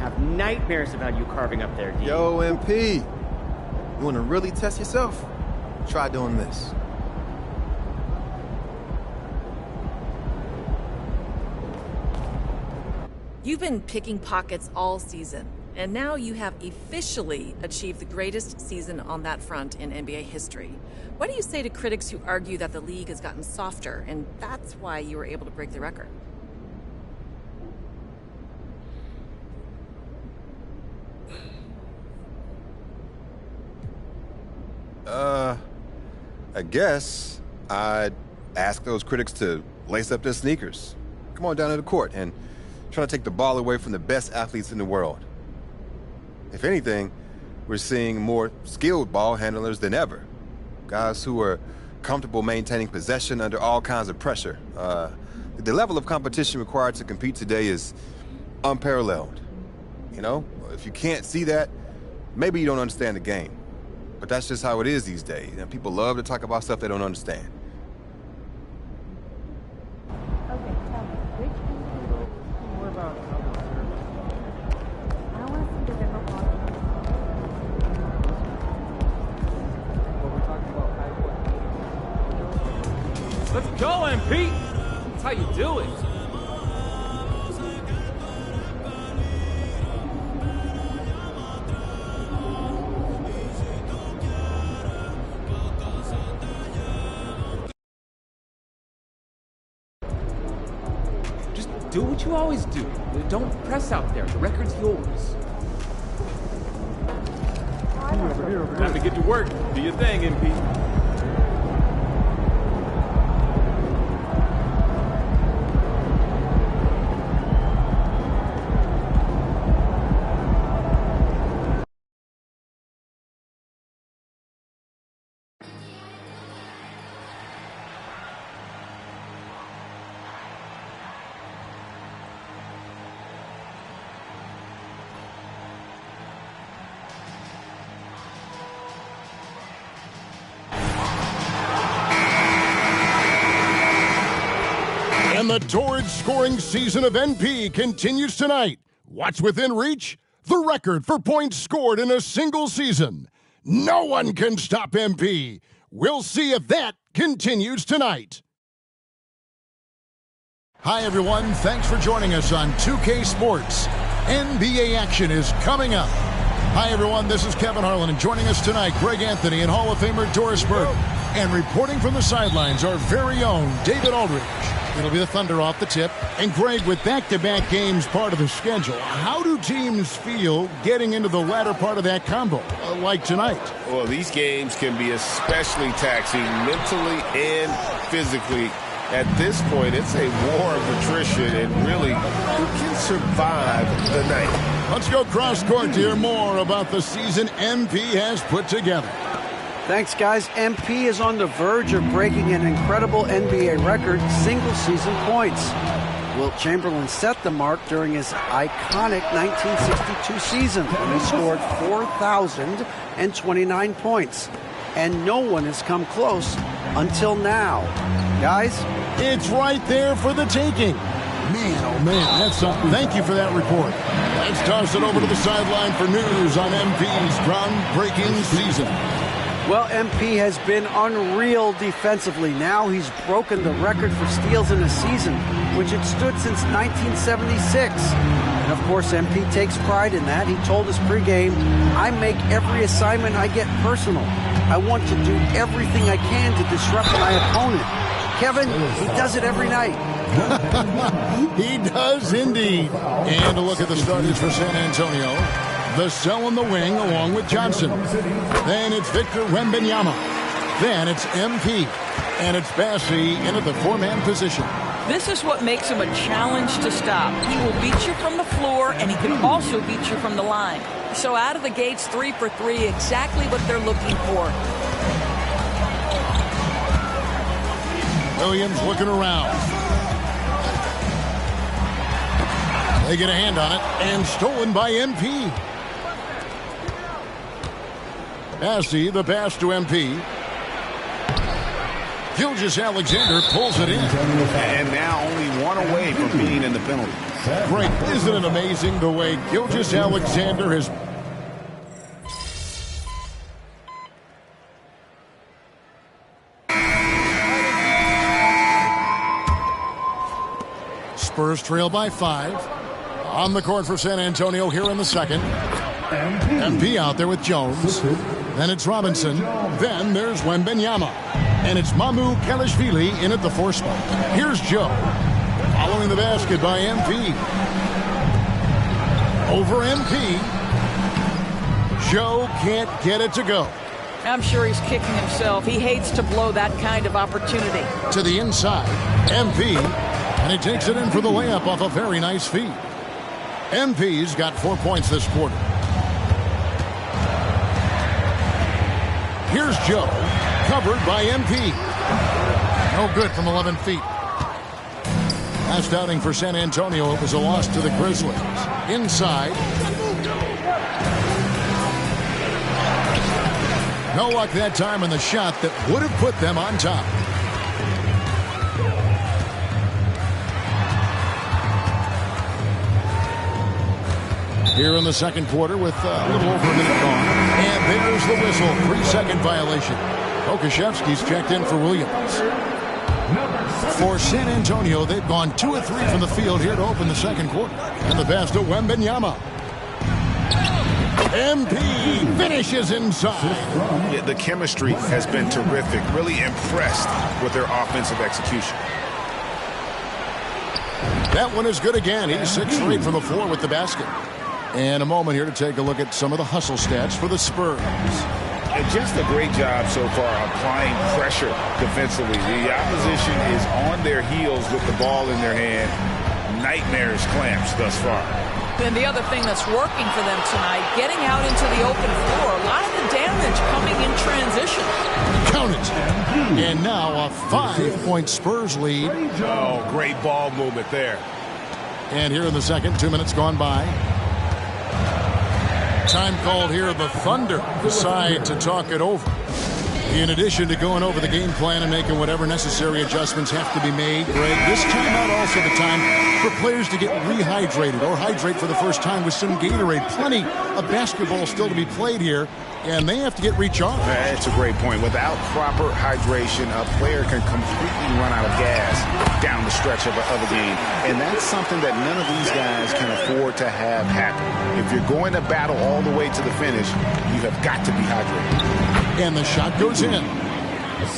have nightmares about you carving up their D. Yo, MP. You want to really test yourself? Try doing this. You've been picking pockets all season, and now you have officially achieved the greatest season on that front in NBA history. What do you say to critics who argue that the league has gotten softer, and that's why you were able to break the record? I guess I'd ask those critics to lace up their sneakers. Come on down to the court and try to take the ball away from the best athletes in the world. If anything, we're seeing more skilled ball handlers than ever. Guys who are comfortable maintaining possession under all kinds of pressure. The level of competition required to compete today is unparalleled. You know, if you can't see that, maybe you don't understand the game. But that's just how it is these days. And people love to talk about stuff they don't understand. Okay, tell me, which NBA more about I want to see the different models. What we're talking about, let's go, MP! That's how you do it. Do what you always do. Don't press out there. The record's yours. Time to get to work. Do your thing, MP. And the torrid scoring season of NP continues tonight. Watch within reach, the record for points scored in a single season. No one can stop MP. We'll see if that continues tonight. Hi, everyone. Thanks for joining us on 2K Sports. NBA action is coming up. Hi, everyone. This is Kevin Harlan, and joining us tonight, Greg Anthony and Hall of Famer Doris Burke. And reporting from the sidelines, our very own David Aldridge. It'll be the Thunder off the tip. And Greg, with back-to-back games part of the schedule, how do teams feel getting into the latter part of that combo, like tonight? Well, these games can be especially taxing mentally and physically. At this point, it's a war of attrition, and really, who can survive the night? Let's go cross-court to hear more about the season MP has put together. Thanks, guys. MP is on the verge of breaking an incredible NBA record, single-season points. Wilt Chamberlain set the mark during his iconic 1962 season when he scored 4,029 points. And no one has come close until now. Guys? It's right there for the taking. Man, oh man, that's something. Thank you for that report. Let's toss it over to the sideline for news on MP's groundbreaking season. Well, MP has been unreal defensively. Now he's broken the record for steals in a season, which had stood since 1976. And of course, MP takes pride in that. He told us pregame, I make every assignment I get personal. I want to do everything I can to disrupt my opponent. Kevin, he does it every night. He does indeed. And a look at the starters for San Antonio. Vassell in the wing along with Johnson. Then it's Victor Wembanyama. Then it's MP. And it's Bassey in at the four-man position. This is what makes him a challenge to stop. He will beat you from the floor, and he can also beat you from the line. So out of the gates, 3 for 3, exactly what they're looking for. Williams looking around. They get a hand on it, and stolen by MP. Bassey, the pass to MP. Gilgeous-Alexander pulls it in. And now only one away from being in the penalty. Great. Isn't it amazing the way Gilgeous-Alexander has... Spurs trail by 5. On the court for San Antonio here in the second. MP out there with Jones. Then it's Robinson. Then there's Wembanyama. And it's Mamu Kelishvili in at the 4 spot. Here's Joe. Following the basket by MP. Over MP. Joe can't get it to go. I'm sure he's kicking himself. He hates to blow that kind of opportunity. To the inside. MP. And he takes it in for the layup off a very nice feed. MP's got 4 points this quarter. Here's Joe. Covered by MP. No good from 11 feet. Last outing for San Antonio, it was a loss to the Grizzlies. Inside. No luck that time in the shot that would have put them on top. Here in the second quarter with a little over a minute gone. And there's the whistle. 3-second violation. Okashevsky's checked in for Williams. For San Antonio, they've gone 2 of 3 from the field here to open the second quarter. And the pass to Wembanyama. MP finishes inside. Yeah, the chemistry has been terrific. Really impressed with their offensive execution. That one is good again. He's 6 for 8 from the floor with the basket. And a moment here to take a look at some of the hustle stats for the Spurs. And just a great job so far applying pressure defensively. The opposition is on their heels with the ball in their hand. Nightmarish clamps thus far. And the other thing that's working for them tonight, getting out into the open floor. A lot of the damage coming in transition. Count it. And now a 5-point Spurs lead. Oh, great ball movement there. And here in the second, 2 minutes gone by. Time called here. The Thunder decide to talk it over. In addition to going over the game plan and making whatever necessary adjustments have to be made, Greg, this timeout also the time for players to get rehydrated or hydrate for the first time with some Gatorade. Plenty of basketball still to be played here, and they have to get recharged. That's a great point. Without proper hydration, a player can completely run out of gas down the stretch of a game. And that's something that none of these guys can afford to have happen. If you're going to battle all the way to the finish, you have got to be hydrated. And the shot goes in.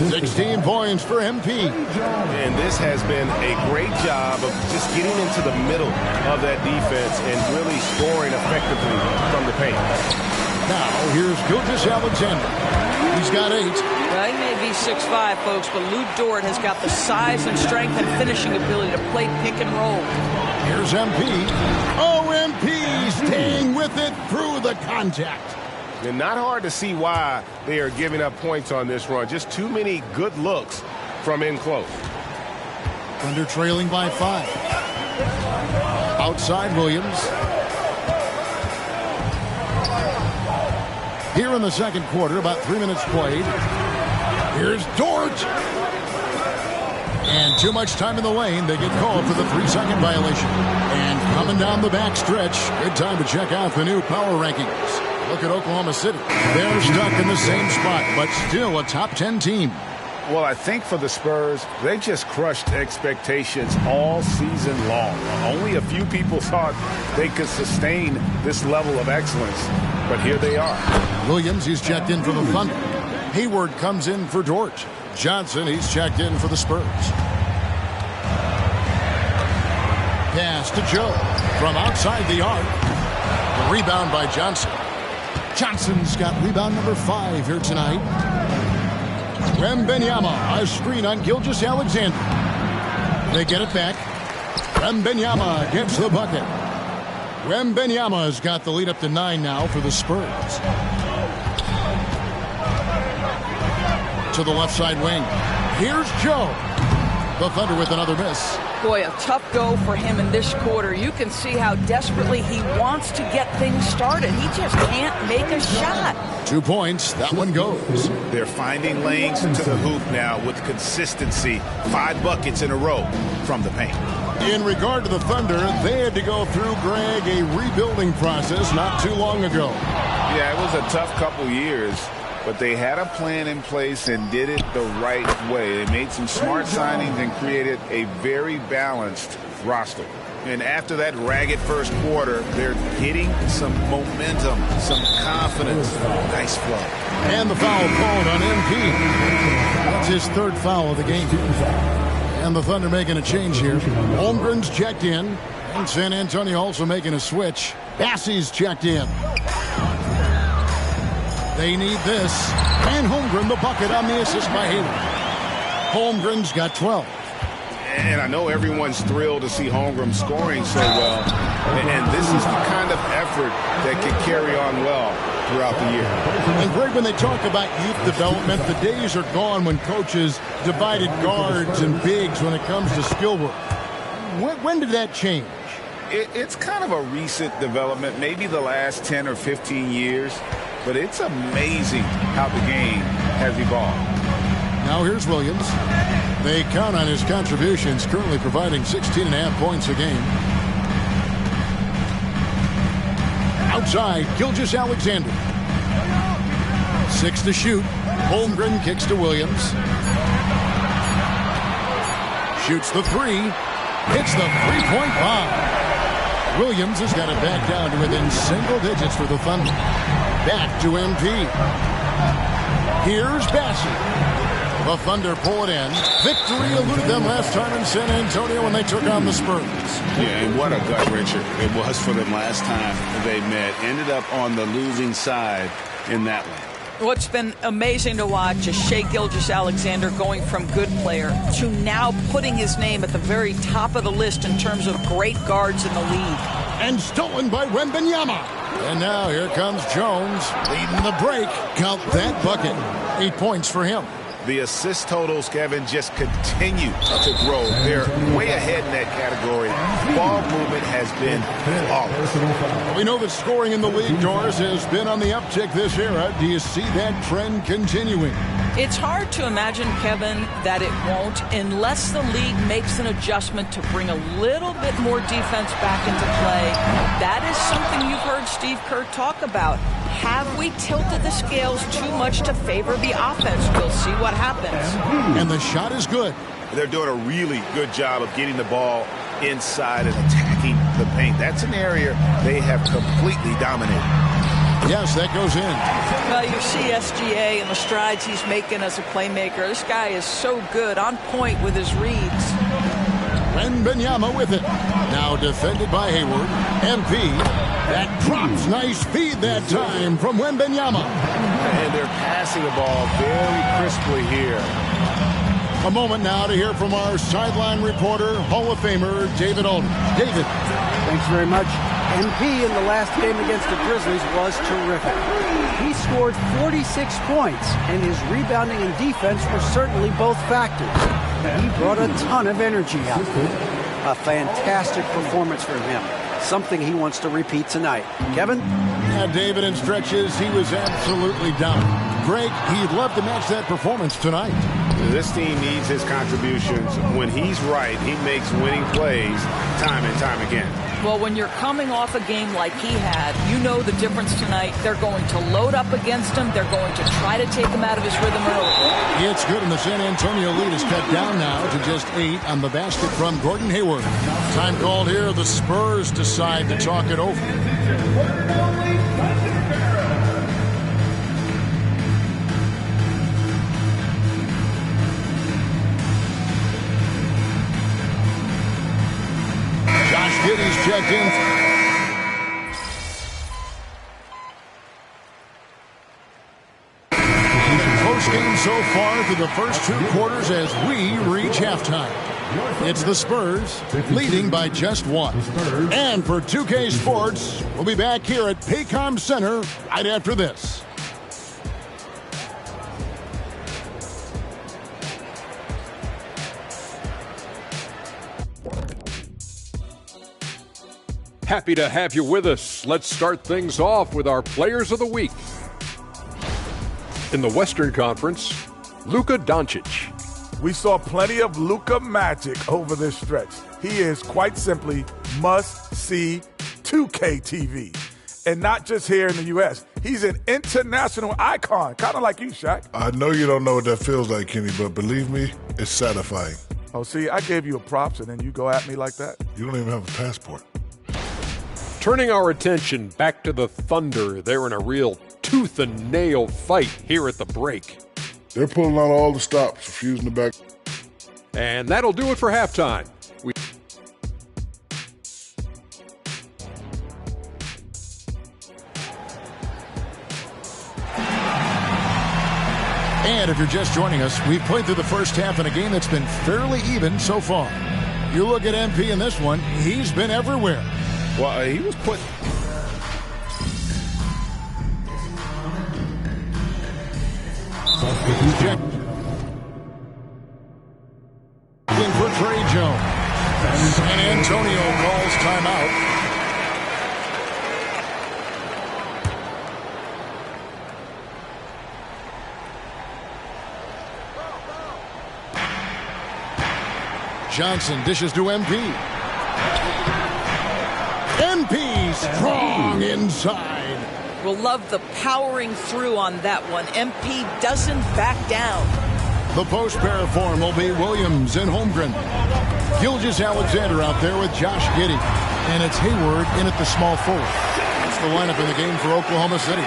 16 points for MP. And this has been a great job of just getting into the middle of that defense and really scoring effectively from the paint. Now, here's Gilgeous-Alexander. He's got 8. Well, he may be 6'5", folks, but Lou Dort has got the size and strength and finishing ability to play pick and roll. Here's MP. Oh, MP staying with it through the contact. And not hard to see why they are giving up points on this run. Just too many good looks from in close. Thunder trailing by 5. Outside Williams. Here in the second quarter, about 3 minutes played. Here's Dort. And too much time in the lane. They get called for the 3-second violation. And coming down the back stretch, good time to check out the new power rankings. Look at Oklahoma City. They're stuck in the same spot, but still a top 10 team. Well, I think for the Spurs, they just crushed expectations all season long. Only a few people thought they could sustain this level of excellence, but here they are. Williams, he's checked in for the Thunder. Hayward comes in for Dort. Johnson, he's checked in for the Spurs. Pass to Joe from outside the arc. The rebound by Johnson. Johnson's got rebound number 5 here tonight. Wembanyama, a screen on Gilgeous-Alexander. They get it back. Wembanyama gets the bucket. Wembanyama's got the lead up to 9 now for the Spurs. To the left side wing. Here's Joe. The Thunder with another miss. Boy, a tough go for him in this quarter. You can see how desperately he wants to get things started. He just can't make a shot. 2 points. That one goes. They're finding lanes to the hoop now with consistency. 5 buckets in a row from the paint. In regard to the Thunder, they had to go through, Greg, a rebuilding process not too long ago. Yeah, it was a tough couple years, but they had a plan in place and did it the right way. They made some smart signings and created a very balanced roster. And after that ragged first quarter, they're getting some momentum, some confidence. Nice flow. And the foul called on MP. That's his 3rd foul of the game. And the Thunder making a change here. Holmgren's checked in. And San Antonio also making a switch. Bassey's checked in. They need this. And Holmgren the bucket on the assist by Hayward. Holmgren's got 12. And I know everyone's thrilled to see Holmgren scoring so well. And this is the kind of effort that can carry on well throughout the year. And Greg, when they talk about youth development, the days are gone when coaches divided guards and bigs when it comes to skill work. When did that change? It's kind of a recent development, maybe the last 10 or 15 years. But it's amazing how the game has evolved. Now here's Williams. They count on his contributions, currently providing 16.5 points a game. Outside, Gilgeous-Alexander. 6 to shoot. Holmgren kicks to Williams. Shoots the 3. Hits the 3-point bomb. Williams has got it back down to within single digits for the Thunder. Back to MP. Here's Bassey. The Thunder pull it in. Victory eluded them last time in San Antonio when they took on the Spurs. Yeah, and what a gut-wrencher it was for them last time they met. Ended up on the losing side in that one. What's been amazing to watch is Shai Gilgeous-Alexander going from good player to now putting his name at the very top of the list in terms of great guards in the league. And stolen by Wembanyama. And now here comes Jones leading the break. Count that bucket. 8 points for him. The assist totals, Kevin, just continue to grow. They're way ahead in that category. Ball movement has been flawless. We know that scoring in the league, Doris, has been on the uptick this era. Do you see that trend continuing? It's hard to imagine, Kevin, that it won't unless the league makes an adjustment to bring a little bit more defense back into play. That is something you've heard Steve Kerr talk about. Have we tilted the scales too much to favor the offense? We'll see what happens. And the shot is good. They're doing a really good job of getting the ball inside and attacking the paint. That's an area they have completely dominated. Yes, that goes in. Well, you see SGA and the strides he's making as a playmaker. This guy is so good, on point with his reads. Wembanyama with it. Now defended by Hayward. MP. That drops. Nice feed that time from Wembanyama. And they're passing the ball very crisply here. A moment now to hear from our sideline reporter, Hall of Famer David Aldridge. David. Thanks very much. MP in the last game against the Grizzlies was terrific. He scored 46 points, and his rebounding and defense were certainly both factors. He brought a ton of energy out. A fantastic performance from him. Something he wants to repeat tonight. Kevin? Yeah, David, in stretches, he was absolutely dominant. Greg, he'd love to match that performance tonight. This team needs his contributions. When he's right, he makes winning plays time and time again. Well, when you're coming off a game like he had, you know the difference tonight. They're going to load up against him. They're going to try to take him out of his rhythm early. It's good, and the San Antonio lead is cut down now to just 8 on the basket from Gordon Hayward. Time called here. The Spurs decide to talk it over. Giddey's checked in. Close game so far through the first 2 quarters as we reach halftime. It's the Spurs leading by just 1. And for 2K Sports, we'll be back here at Paycom Center right after this. Happy to have you with us. Let's start things off with our Players of the Week. In the Western Conference, Luka Doncic. We saw plenty of Luka magic over this stretch. He is quite simply must-see 2K TV. And not just here in the U.S. He's an international icon, kind of like you, Shaq. I know you don't know what that feels like, Kenny, but believe me, it's satisfying. Oh, see, I gave you a props, and then you go at me like that? You don't even have a passport. Turning our attention back to the Thunder, they're in a real tooth-and-nail fight here at the break. They're pulling out all the stops, fusing the back. And that'll do it for halftime. And if you're just joining us, we've played through the first half in a game that's been fairly even so far. You look at MP in this one, he's been everywhere. Well, he was put... Looking for Trey Jones. San Antonio calls timeout. Johnson dishes to MP. MP strong inside. We'll love the powering through on that one. MP doesn't back down. The post pair form will be Williams and Holmgren. Gilgeous-Alexander out there with Josh Giddey. And it's Hayward in at the small forward. That's the lineup in the game for Oklahoma City.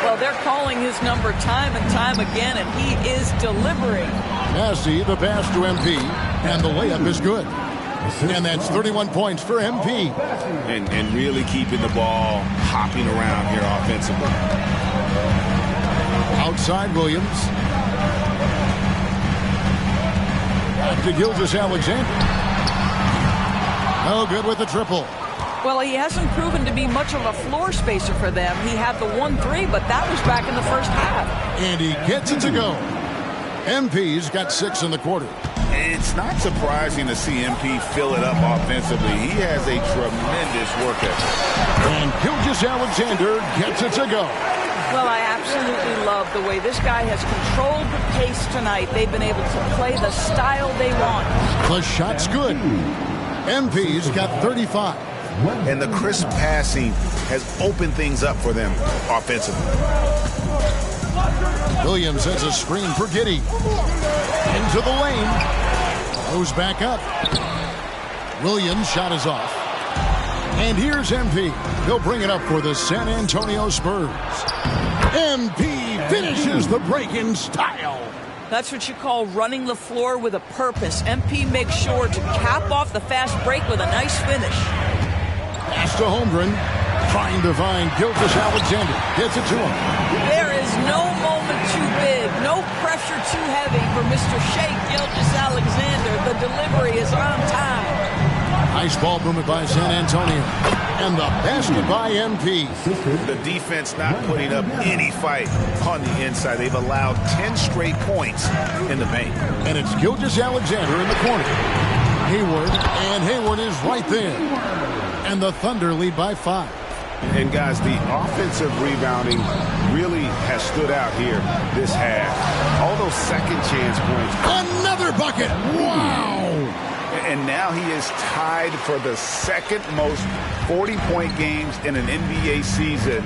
Well, they're calling his number time and time again, and he is delivering. Massey, the pass to MP, and the layup is good. And that's 31 points for MP. And really keeping the ball hopping around here offensively. Outside Williams. Back to Gilgeous-Alexander. No good with the triple. Well, he hasn't proven to be much of a floor spacer for them. He had the 1-3, but that was back in the first half. And he gets it to go. MP's got 6 in the quarter. It's not surprising to see MP fill it up offensively. He has a tremendous work ethic. And Gilgeous-Alexander gets it to go. Well, I absolutely love the way this guy has controlled the pace tonight. They've been able to play the style they want. The shot's good. MP's got 35. And the crisp passing has opened things up for them offensively. Williams has a screen for Giddey. Into the lane. Goes back up. Williams' shot is off. And here's MP. He'll bring it up for the San Antonio Spurs. MP finishes the break in style. That's what you call running the floor with a purpose. MP makes sure to cap off the fast break with a nice finish. Pass to Holmgren. Trying to find Gilgeous-Alexander. Gets it to him. There is no moment too big, no pressure too heavy for Mr. Shea Gilgeous-Alexander. The delivery is on time. Nice ball movement by San Antonio. And the basket by MP. The defense not putting up any fight on the inside. They've allowed 10 straight points in the paint. And it's Gilgeous-Alexander in the corner. Hayward, and Hayward is right there. And the Thunder lead by 5. And guys, the offensive rebounding really has stood out here this half. All those second chance points. Another bucket! Wow! And now he is tied for the second most 40-point games in an NBA season.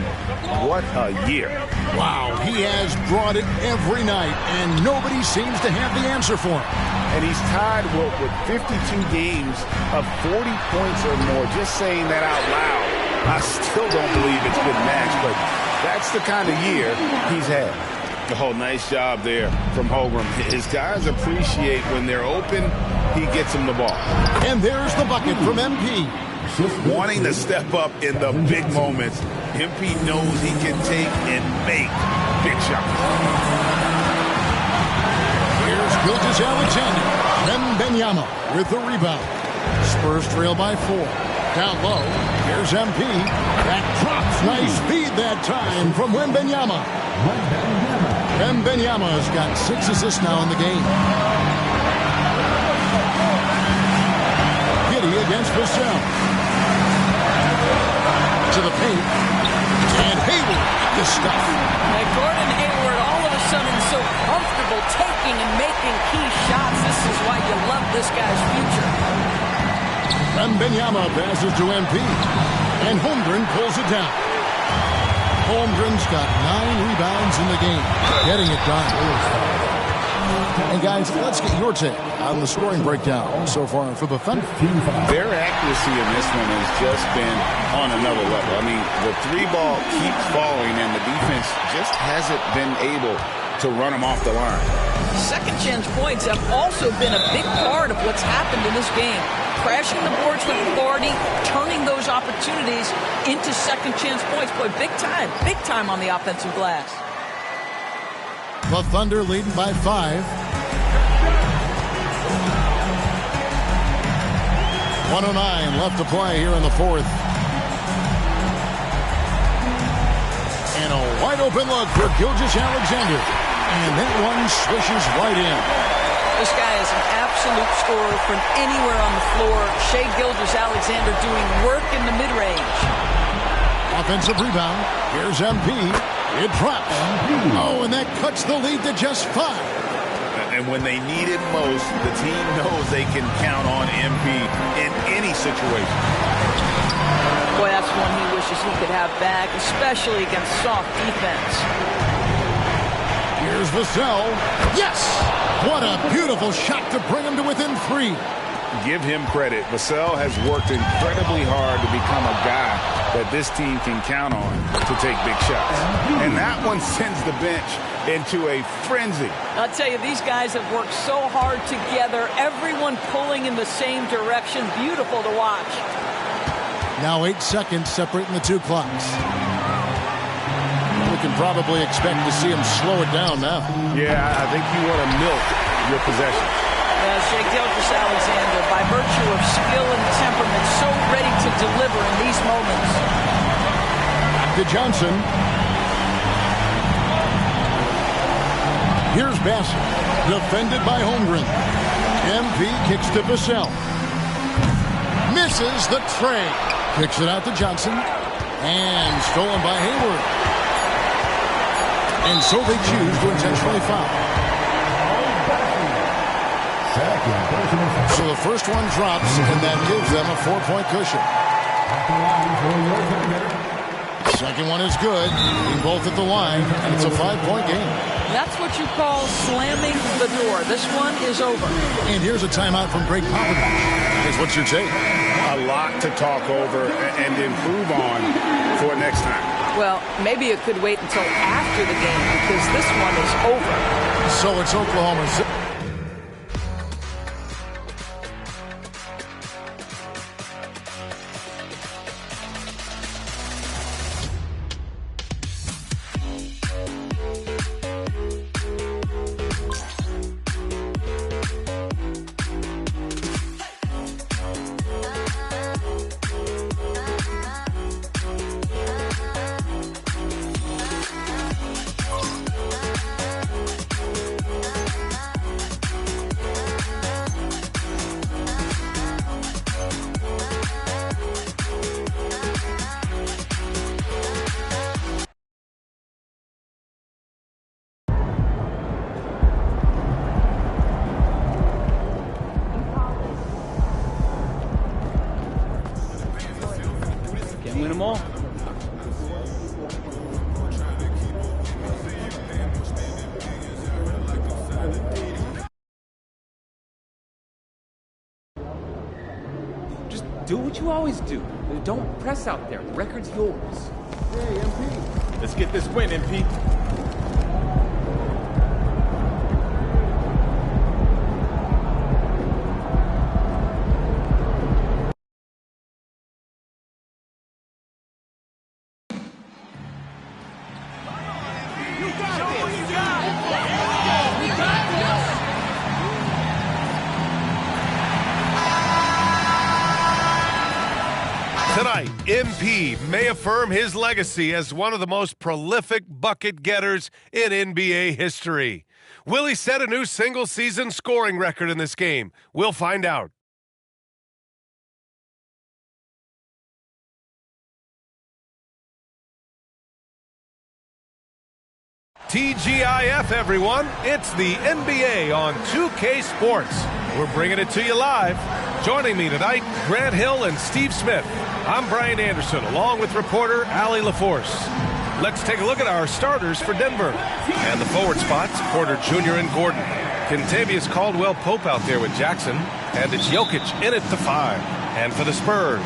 What a year. Wow, he has brought it every night, and nobody seems to have the answer for him. And he's tied with 52 games of 40 points or more. Just saying that out loud, I still don't believe it's been matched, but that's the kind of year he's had. Oh, nice job there from Holmgren. His guys appreciate when they're open, he gets them the ball. And there's the bucket from MP. Wanting to step up in the big moments, MP knows he can take and make big shots. Here's Gilgeous-Alexander. Wembanyama with the rebound. Spurs trail by 4. Down low, here's MP. That drops. Nice feed that time from Wembanyama. Wembanyama's got 6 assists now in the game. Giddey against Vassell. to the paint. And Hayward, the stuff. And Gordon Hayward all of a sudden so comfortable taking and making key shots. This is why you love this guy's future. Wembanyama passes to MP. And Holmgren pulls it down. Holmgren's got 9 rebounds in the game. Getting it done. And guys, let's get your take on the scoring breakdown so far for the Thunder. Their accuracy in this one has just been on another level. I mean, the 3-ball keeps falling, and the defense just hasn't been able to run them off the line. Second chance points have also been a big part of what's happened in this game. Crashing the boards with authority, turning those opportunities into second chance points. Boy, big time on the offensive glass. The Thunder leading by 5. 1:09 left to play here in the fourth. And a wide open look for Gilgeous-Alexander. And that one swishes right in. This guy is an absolute scorer from anywhere on the floor. Shai Gilgeous-Alexander doing work in the mid-range. Offensive rebound. Here's MP. It drops. Oh, and that cuts the lead to just 5. And when they need it most, the team knows they can count on MP in any situation. Boy, that's one he wishes he could have back, especially against soft defense. Here's Vassell. Yes! What a beautiful shot to bring him to within 3. Give him credit. Vassell has worked incredibly hard to become a guy that this team can count on to take big shots. And that one sends the bench into a frenzy. I'll tell you, these guys have worked so hard together, everyone pulling in the same direction. Beautiful to watch. Now 8 seconds separating the 2 clocks. We can probably expect to see him slow it down now. Yeah, I think you want to milk your possession. Shai Gilgeous-Alexander, by virtue of skill and temperament, so ready to deliver in these moments. To Johnson. Here's Bassett, defended by Holmgren. MP kicks to Vassell. Misses the tray. Kicks it out to Johnson. And stolen by Hayward. And so they choose to intentionally foul. So the first one drops, and that gives them a 4-point cushion. Second one is good. Both at the line, and it's a 5-point game. That's what you call slamming the door. This one is over. And here's a timeout from Greg Popovich. What's your take? A lot to talk over and improve on for next time. Well, maybe it could wait until after the game because this one is over. So it's Oklahoma City. Win them all. Just do what you always do. Don't press out there. The record's yours. Hey, MP. Let's get this win, MP. Tonight, MP may affirm his legacy as one of the most prolific bucket getters in NBA history. Will he set a new single-season scoring record in this game? We'll find out. TGIF, everyone. It's the NBA on 2K Sports. We're bringing it to you live. Joining me tonight, Grant Hill and Steve Smith. I'm Brian Anderson, along with reporter Allie LaForce. Let's take a look at our starters for Denver. And the forward spots, Porter Jr. and Gordon. Kentavious Caldwell-Pope out there with Jackson. And it's Jokic in at the 5. And for the Spurs,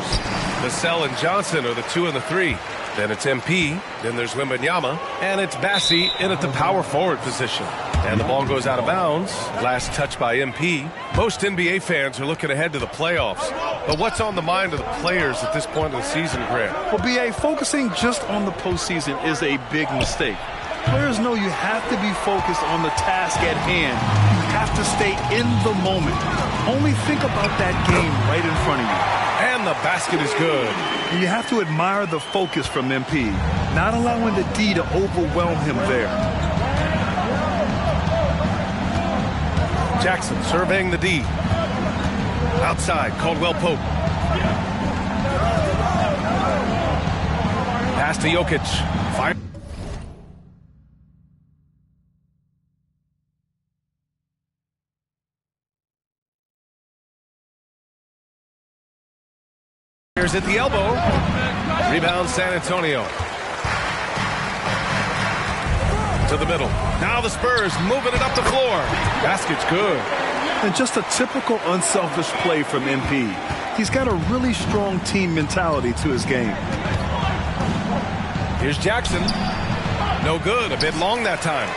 Vassell and Johnson are the 2 and the 3. Then it's MP, then there's Wembanyama, and it's Bassi in at the power forward position. And the ball goes out of bounds. Last touch by MP. Most NBA fans are looking ahead to the playoffs. But what's on the mind of the players at this point of the season, Grant? Well, B.A., focusing just on the postseason is a big mistake. Players know you have to be focused on the task at hand. You have to stay in the moment. Only think about that game right in front of you. And the basket is good. And you have to admire the focus from MP, not allowing the D to overwhelm him there. Jackson surveying the D. Outside, Caldwell-Pope. Pass to Jokic. Fire. Here's at the elbow. Rebound San Antonio. To the middle. Now the Spurs moving it up the floor. Basket's good. And just a typical unselfish play from MP. He's got a really strong team mentality to his game. Here's Jackson. No good. A bit long that time.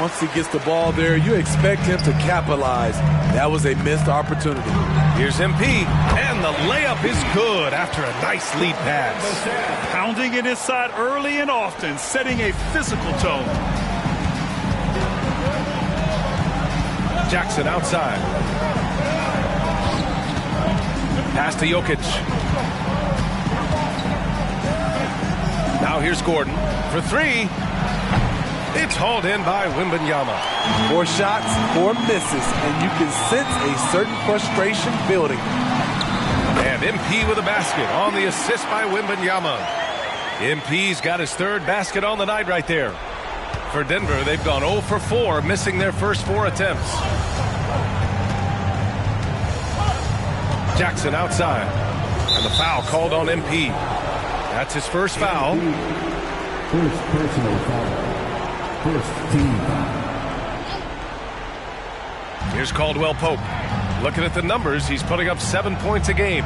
Once he gets the ball there, you expect him to capitalize. That was a missed opportunity. Here's MP, and the layup is good after a nice lead pass. Pounding it inside early and often, setting a physical tone. Jackson outside. Pass to Jokic. Now here's Gordon for 3. It's hauled in by Wembanyama. 4 shots, 4 misses, and you can sense a certain frustration building. And MP with a basket on the assist by Wembanyama. MP's got his 3rd basket on the night right there. For Denver, they've gone 0 for 4, missing their first 4 attempts. Jackson outside. And the foul called on MP. That's his first foul. First personal foul. First team foul. Here's Caldwell-Pope. Looking at the numbers, he's putting up 7 points a game.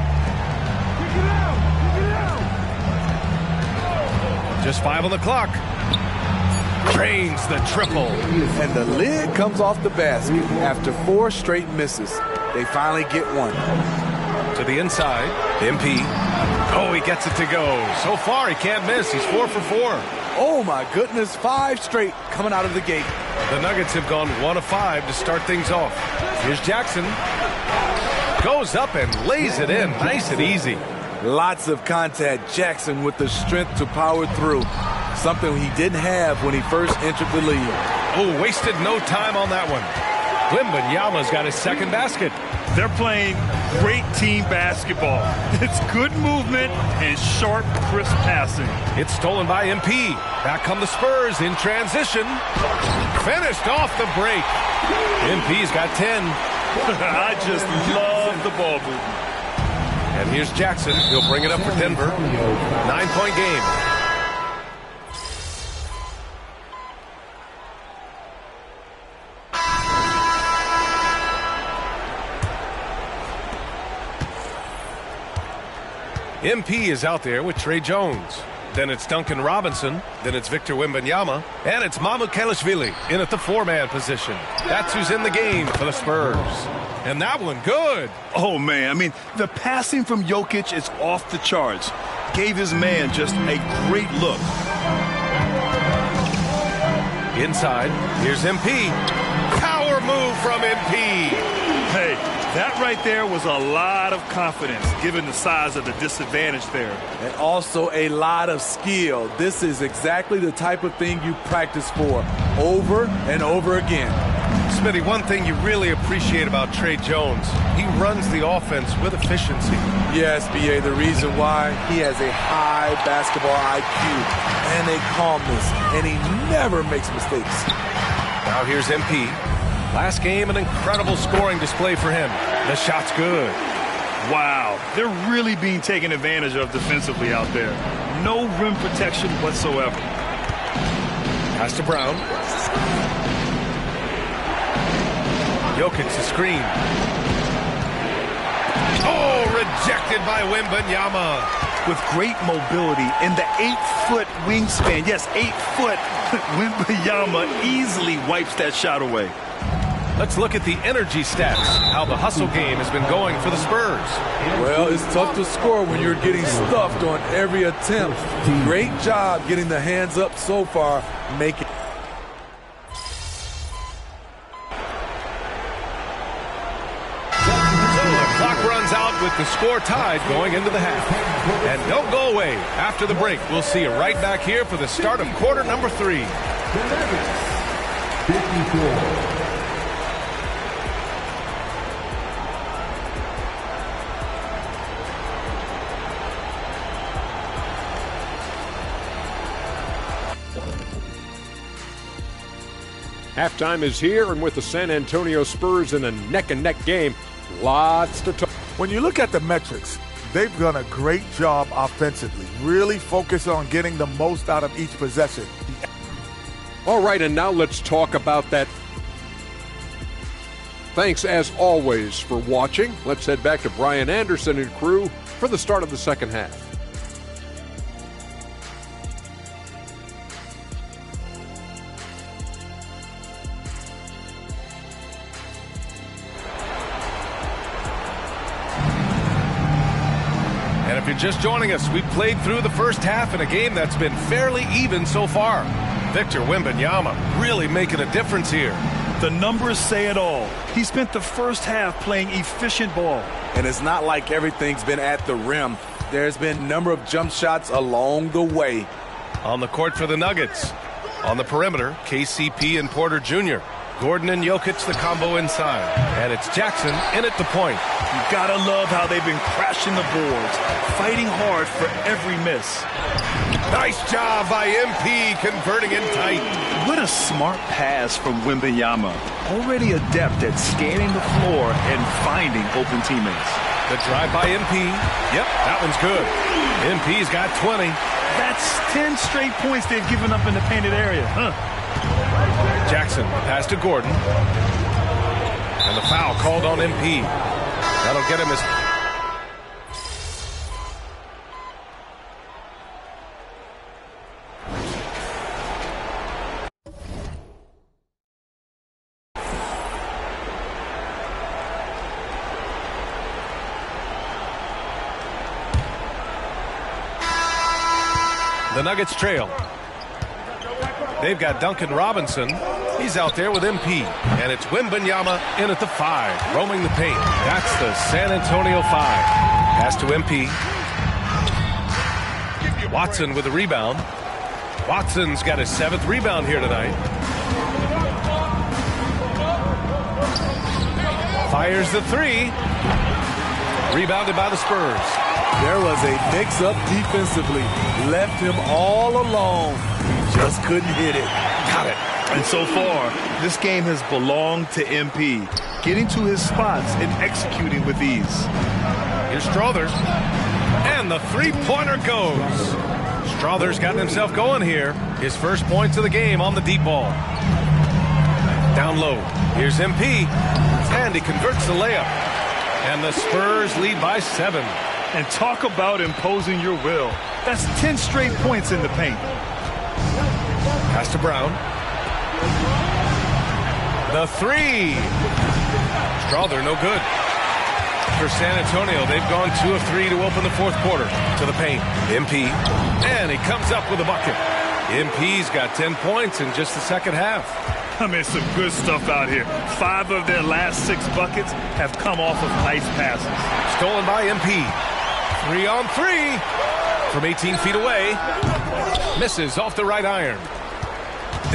Just 5 on the clock. Drains the triple. And the lid comes off the basket after 4 straight misses. They finally get one. To the inside, MP. Oh, he gets it to go. So far, he can't miss. He's 4 for 4. Oh, my goodness. 5 straight coming out of the gate. The Nuggets have gone 1 of 5 to start things off. Here's Jackson. Goes up and lays it in. Nice and easy. Lots of contact. Jackson with the strength to power through. Something he didn't have when he first entered the league. Oh, wasted no time on that one. Wembanyama's got his 2nd basket. They're playing great team basketball. It's good movement and sharp, crisp passing. It's stolen by MP. Back come the Spurs in transition. Finished off the break. MP's got 10. I just love the ball movement. And here's Jackson. He'll bring it up for Denver. 9-point game. MP is out there with Trey Jones. Then it's Duncan Robinson. Then it's Victor Wembanyama. And it's Mamukelashvili in at the 4-man position. That's who's in the game for the Spurs. And that one good. Oh, man. I mean, the passing from Jokic is off the charts. Gave his man just a great look. Inside, here's MP. Power move from MP. Hey, that right there was a lot of confidence, given the size of the disadvantage there. And also a lot of skill. This is exactly the type of thing you practice for over and over again. Smitty, one thing you really appreciate about Trey Jones, he runs the offense with efficiency. Yes, B.A., the reason why, he has a high basketball IQ and a calmness, and he never makes mistakes. Now here's MP. Last game, an incredible scoring display for him. The shot's good. Wow, they're really being taken advantage of defensively out there. No rim protection whatsoever. Pass to Brown. Jokic the screen. Oh, rejected by Wembanyama. With great mobility and the 8-foot wingspan. Yes, 8 foot. Wembanyama easily wipes that shot away. Let's look at the energy stats, how the hustle game has been going for the Spurs. Well, it's tough to score when you're getting stuffed on every attempt. Great job getting the hands up so far, making. The clock runs out with the score tied going into the half. And don't go away. After the break, we'll see you right back here for the start of quarter number 3. Halftime is here, and with the San Antonio Spurs in a neck-and-neck game, lots to talk. When you look at the metrics, they've done a great job offensively. Really focus on getting the most out of each possession. All right, and now let's talk about that. Thanks, as always, for watching. Let's head back to Brian Anderson and crew for the start of the second half. And if you're just joining us, we played through the first half in a game that's been fairly even so far. Victor Wembanyama really making a difference here. The numbers say it all. He spent the first half playing efficient ball. And it's not like everything's been at the rim. There's been a number of jump shots along the way. On the court for the Nuggets. On the perimeter, KCP and Porter Jr. Gordon and Jokic the combo inside. And it's Jackson in at the point. You gotta love how they've been crashing the boards, fighting hard for every miss. Nice job by MP converting in tight. What a smart pass from Wembanyama. Already adept at scanning the floor and finding open teammates. The drive by MP. Yep, that one's good. MP's got 20. That's 10 straight points they've given up in the painted area. Jackson, pass to Gordon. And the foul called on MP. That'll get him his... The Nuggets trail. They've got Duncan Robinson. He's out there with MP. And it's Wembanyama in at the 5, roaming the paint. That's the San Antonio 5. Pass to MP. Watson with the rebound. Watson's got his 7th rebound here tonight. Fires the 3. Rebounded by the Spurs. There was a mix-up defensively. Left him all alone. He just couldn't hit it. Got it. And so far, this game has belonged to MP. Getting to his spots and executing with ease. Here's Struthers. And the three-pointer goes. Struthers gotten himself going here. His first points of the game on the deep ball. Down low. Here's MP. And he converts the layup. And the Spurs lead by 7. And talk about imposing your will. That's 10 straight points in the paint. Pass to Brown. The 3. Strother, no good. For San Antonio, they've gone 2 of 3 to open the 4th quarter. To the paint. MP. And he comes up with a bucket. MP's got 10 points in just the second half. I mean, some good stuff out here. 5 of their last 6 buckets have come off of nice passes. Stolen by MP. 3 on 3 from 18 feet away. Misses off the right iron.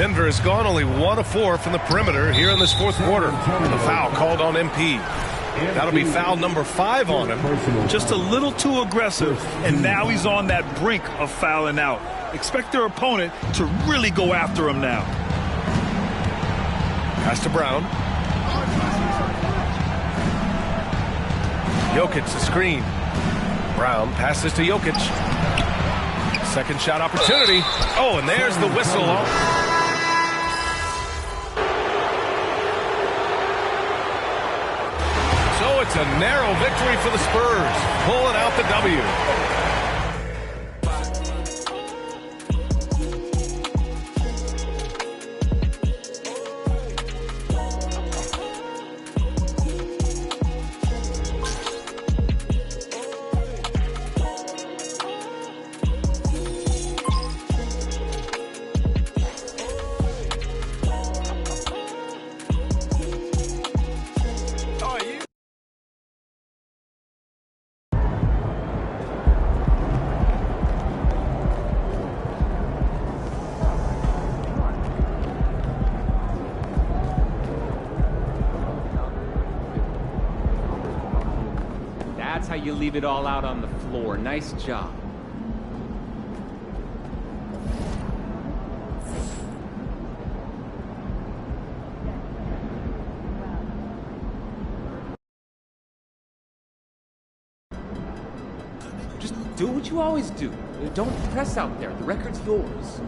Denver has gone only 1 of 4 from the perimeter here in this fourth quarter. And the foul called on MP. That'll be foul number 5 on him. Just a little too aggressive, and now he's on that brink of fouling out. Expect their opponent to really go after him now. Pass to Brown. Jokic, the screen. Brown passes to Jokic. Second shot opportunity. Oh, and there's the whistle. So it's a narrow victory for the Spurs, pulling out the W. That's how you leave it all out on the floor. Nice job. Just do what you always do. Don't press out there. The record's yours.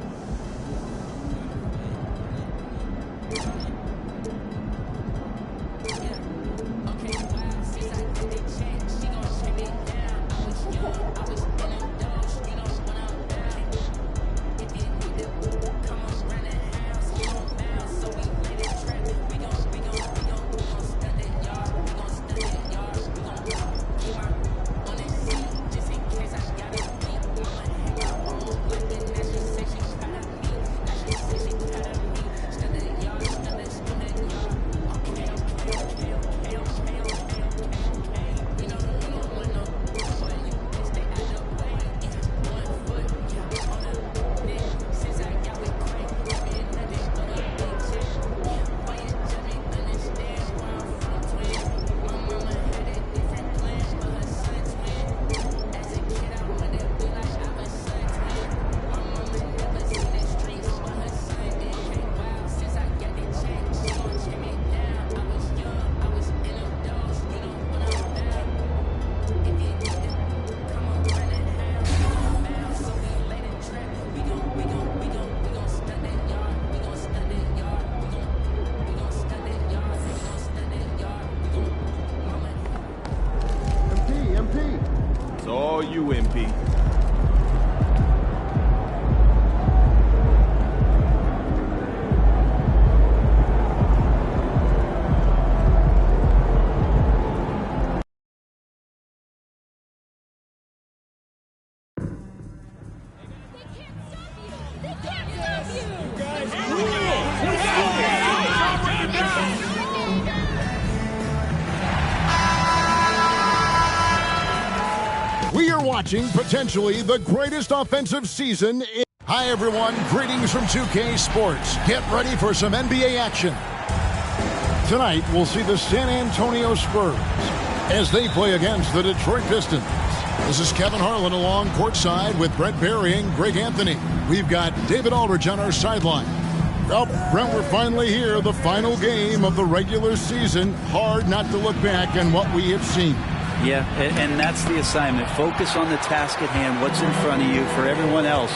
It's all you, MP. We are watching potentially the greatest offensive season in... Hi, everyone. Greetings from 2K Sports. Get ready for some NBA action. Tonight, we'll see the San Antonio Spurs as they play against the Detroit Pistons. This is Kevin Harlan along courtside with Brett Barry and Greg Anthony. We've got David Aldridge on our sideline. Oh, Brent, we're finally here, the final game of the regular season. Hard not to look back on what we have seen. Yeah, and that's the assignment. Focus on the task at hand, what's in front of you. For everyone else,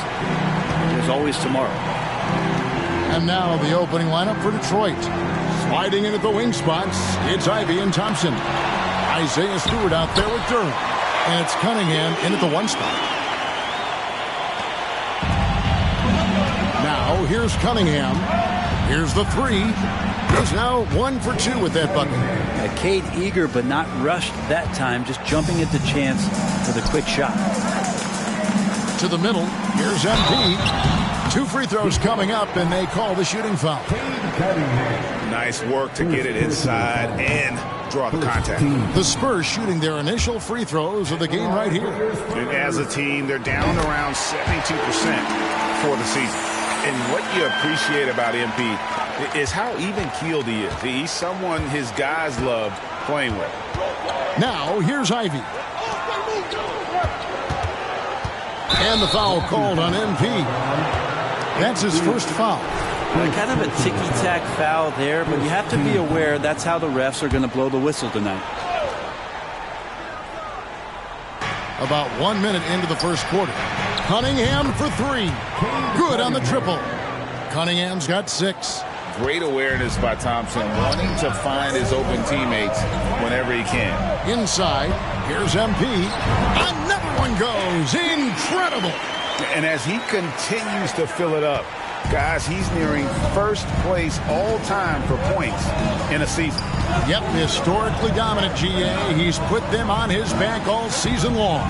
there's always tomorrow. And now the opening lineup for Detroit. Sliding into the wing spots, it's Ivy and Thompson. Isaiah Stewart out there with Durant. And it's Cunningham in at the 1 spot. Now here's Cunningham. Here's the 3. He's now 1 for 2 with that bucket. Cade eager but not rushed that time, just jumping at the chance for the quick shot. To the middle, here's MP. 2 free throws coming up, and they call the shooting foul. Nice work to get it inside and draw the contact. The Spurs shooting their initial free throws of the game right here. And as a team, they're down around 72% for the season. And what you appreciate about MP is how even-keeled he is. He's someone his guys love playing with. Now, here's Ivy. And the foul called on MP. That's his first foul. Kind of a ticky-tack foul there, but you have to be aware that's how the refs are going to blow the whistle tonight. About 1 minute into the first quarter. Cunningham for three. Good on the triple. Cunningham's got 6. Great awareness by Thompson, wanting to find his open teammates whenever he can. Inside, here's MP. Another one goes. Incredible. And as he continues to fill it up, guys, he's nearing first place all time for points in a season. Yep, historically dominant, GA. He's put them on his back all season long.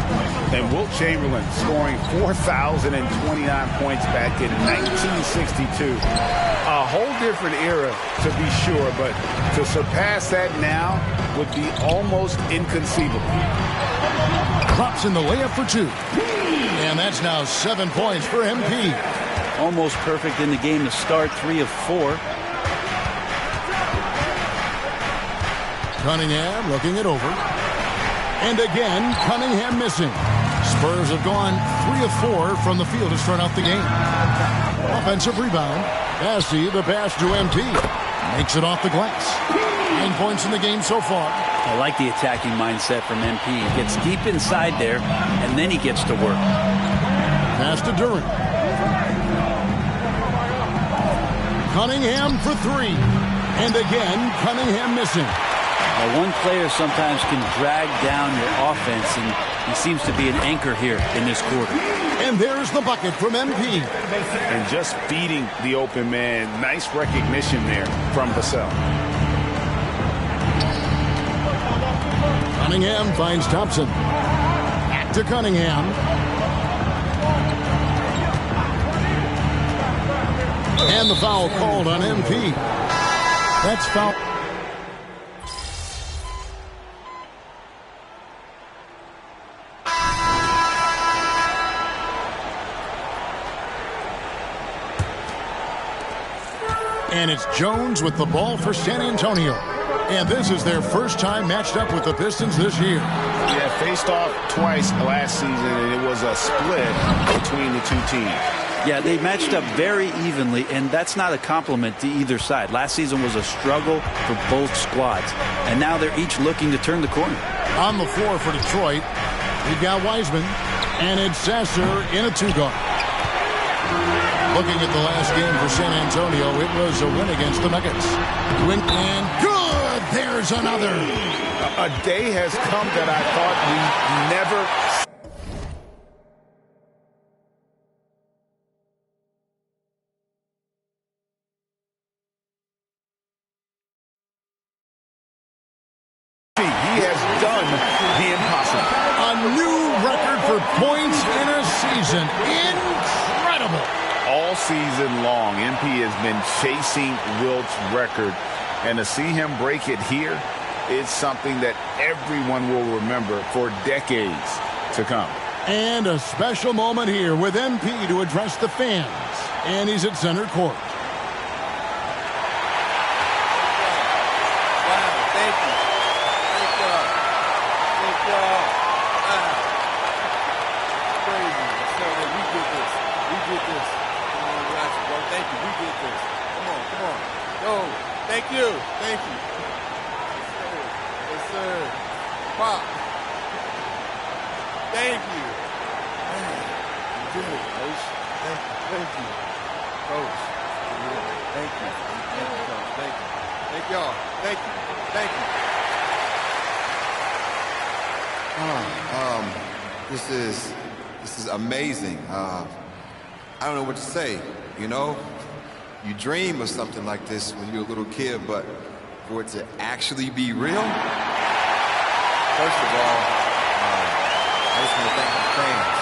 And Wilt Chamberlain scoring 4,029 points back in 1962. A whole different era, to be sure, but to surpass that now would be almost inconceivable. Drops in the layup for 2. And that's now 7 points for MP. Almost perfect in the game to start, 3 of 4. Cunningham looking it over. And again, Cunningham missing. Spurs have gone 3 of 4 from the field to start out the game. Offensive rebound. Bassey, the pass to MP. Makes it off the glass. 9 points in the game so far. I like the attacking mindset from MP. He gets deep inside there, and then he gets to work. Pass to Durant. Cunningham for 3. And again, Cunningham missing. Now, one player sometimes can drag down your offense, and he seems to be an anchor here in this quarter. And there's the bucket from MP. And just feeding the open man. Nice recognition there from Vassell. Cunningham finds Thompson. Back to Cunningham. And the foul called on MP. That's foul. And it's Jones with the ball for San Antonio. And this is their first time matched up with the Pistons this year. Yeah, faced off twice last season, and it was a split between the two teams. Yeah, they matched up very evenly, and that's not a compliment to either side. Last season was a struggle for both squads, and now they're each looking to turn the corner. On the floor for Detroit, we've got Wiseman, and it's Sasser in a 2-guard. Looking at the last game for San Antonio, it was a win against the Nuggets. Win and good! There's another. A day has come that I thought we never... He has done the impossible. A new record for points in a season. Incredible. All season long, MP has been chasing Wilt's record, and to see him break it here is something that everyone will remember for decades to come. And a special moment here with MP to address the fans, and he's at center court. Thank you. Thank you. Yes, sir. Pop. Thank you. Good, Coach. Thank you. Coach. Thank you. Thank you, Coach. Thank you. Thank y'all. Thank you. Thank you. This is amazing. I don't know what to say, you know? You dream of something like this when you're a little kid, but for it to actually be real, first of all, I just want to thank the fans.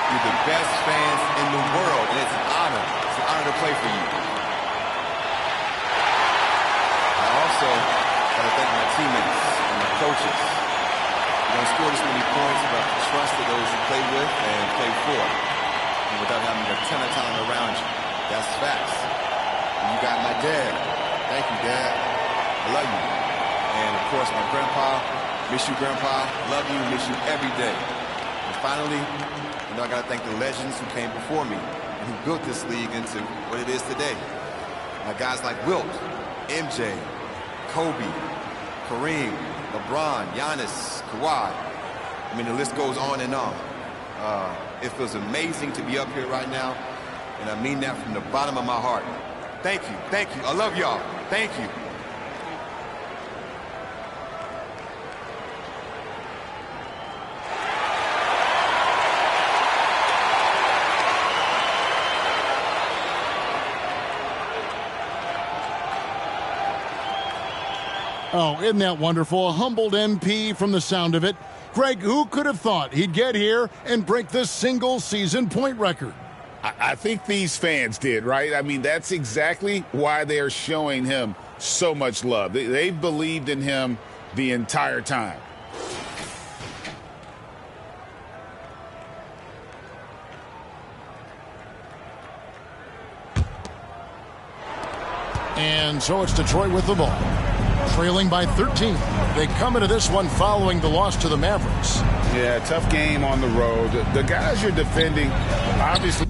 You're the best fans in the world, and it's an honor. It's an honor to play for you. I also want to thank my teammates and my coaches. You don't score this many points without the trust of those you play with and play for, and without having a ton of talent around you. That's facts. And you got my dad. Thank you, Dad. I love you. And, of course, my grandpa. Miss you, Grandpa. Love you. Miss you every day. And finally, I got to thank the legends who came before me and who built this league into what it is today. Guys like Wilt, MJ, Kobe, Kareem, LeBron, Giannis, Kawhi. I mean, the list goes on and on. It feels amazing to be up here right now, and I mean that from the bottom of my heart. Thank you. Thank you. I love y'all. Thank you. Oh, isn't that wonderful? A humbled MP from the sound of it. Greg, who could have thought he'd get here and break the single-season point record? I think these fans did, right? I mean, that's exactly why they're showing him so much love. They've believed in him the entire time. And so it's Detroit with the ball, trailing by 13. They come into this one following the loss to the Mavericks. Yeah, tough game on the road. The guys you're defending, obviously.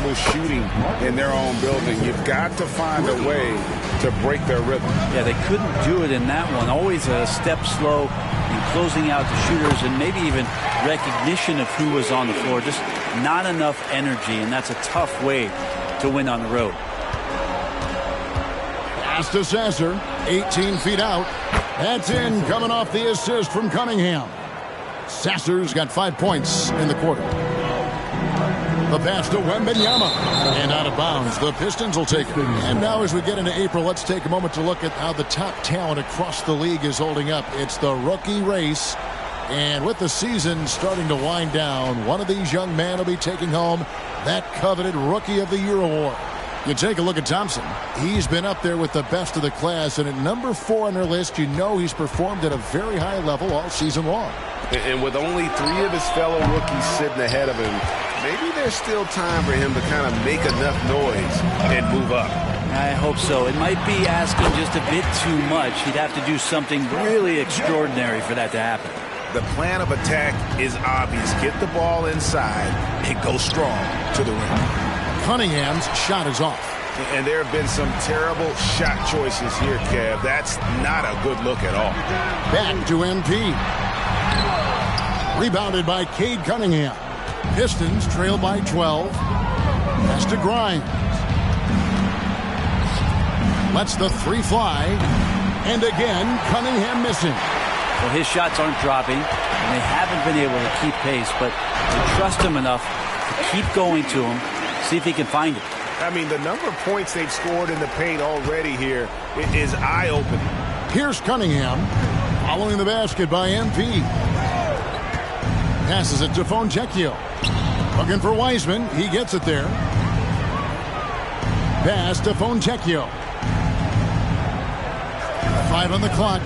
comfortable shooting in their own building. You've got to find a way to break their rhythm. Yeah, they couldn't do it in that one. Always a step slow in closing out the shooters and maybe even recognition of who was on the floor. Just not enough energy, and that's a tough way to win on the road. Pass to Sasser, 18 feet out. That's in, coming off the assist from Cunningham. Sasser's got 5 points in the quarter. The pass to Wembanyama. And out of bounds. The Pistons will take it. And now as we get into April, let's take a moment to look at how the top talent across the league is holding up. It's the rookie race. And with the season starting to wind down, one of these young men will be taking home that coveted Rookie of the Year award. You take a look at Thompson. He's been up there with the best of the class, and at number 4 on their list, you know he's performed at a very high level all season long. And with only 3 of his fellow rookies sitting ahead of him, maybe there's still time for him to kind of make enough noise and move up. I hope so. It might be asking just a bit too much. He'd have to do something really extraordinary for that to happen. The plan of attack is obvious. Get the ball inside and go strong to the rim. Cunningham's shot is off. And there have been some terrible shot choices here, Kev. That's not a good look at all. Back to MP. Rebounded by Cade Cunningham. Pistons trail by 12. Pass to Grimes. Lets the 3 fly. And again, Cunningham missing. Well, his shots aren't dropping, and they haven't been able to keep pace, but they trust him enough to keep going to him, see if he can find it. I mean, the number of points they've scored in the paint already here is eye-opening. Here's Cunningham, following the basket by MP. Passes it to Fontecchio. Looking for Wiseman. He gets it there. Pass to Fontecchio. 5 on the clock.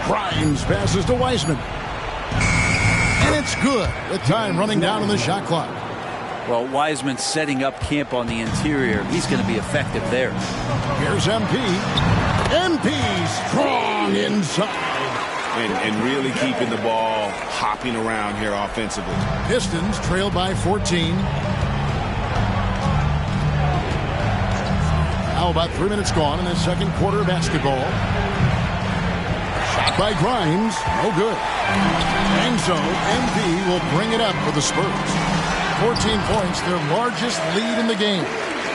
Grimes passes to Wiseman. And it's good with time running down on the shot clock. Well, Wiseman setting up camp on the interior. He's going to be effective there. Here's MP. MP strong inside. And really keeping the ball hopping around here offensively. Pistons trail by 14. Now about 3 minutes gone in the second quarter of basketball. Shot by Grimes. No good. And so MP will bring it up for the Spurs. 14 points, their largest lead in the game.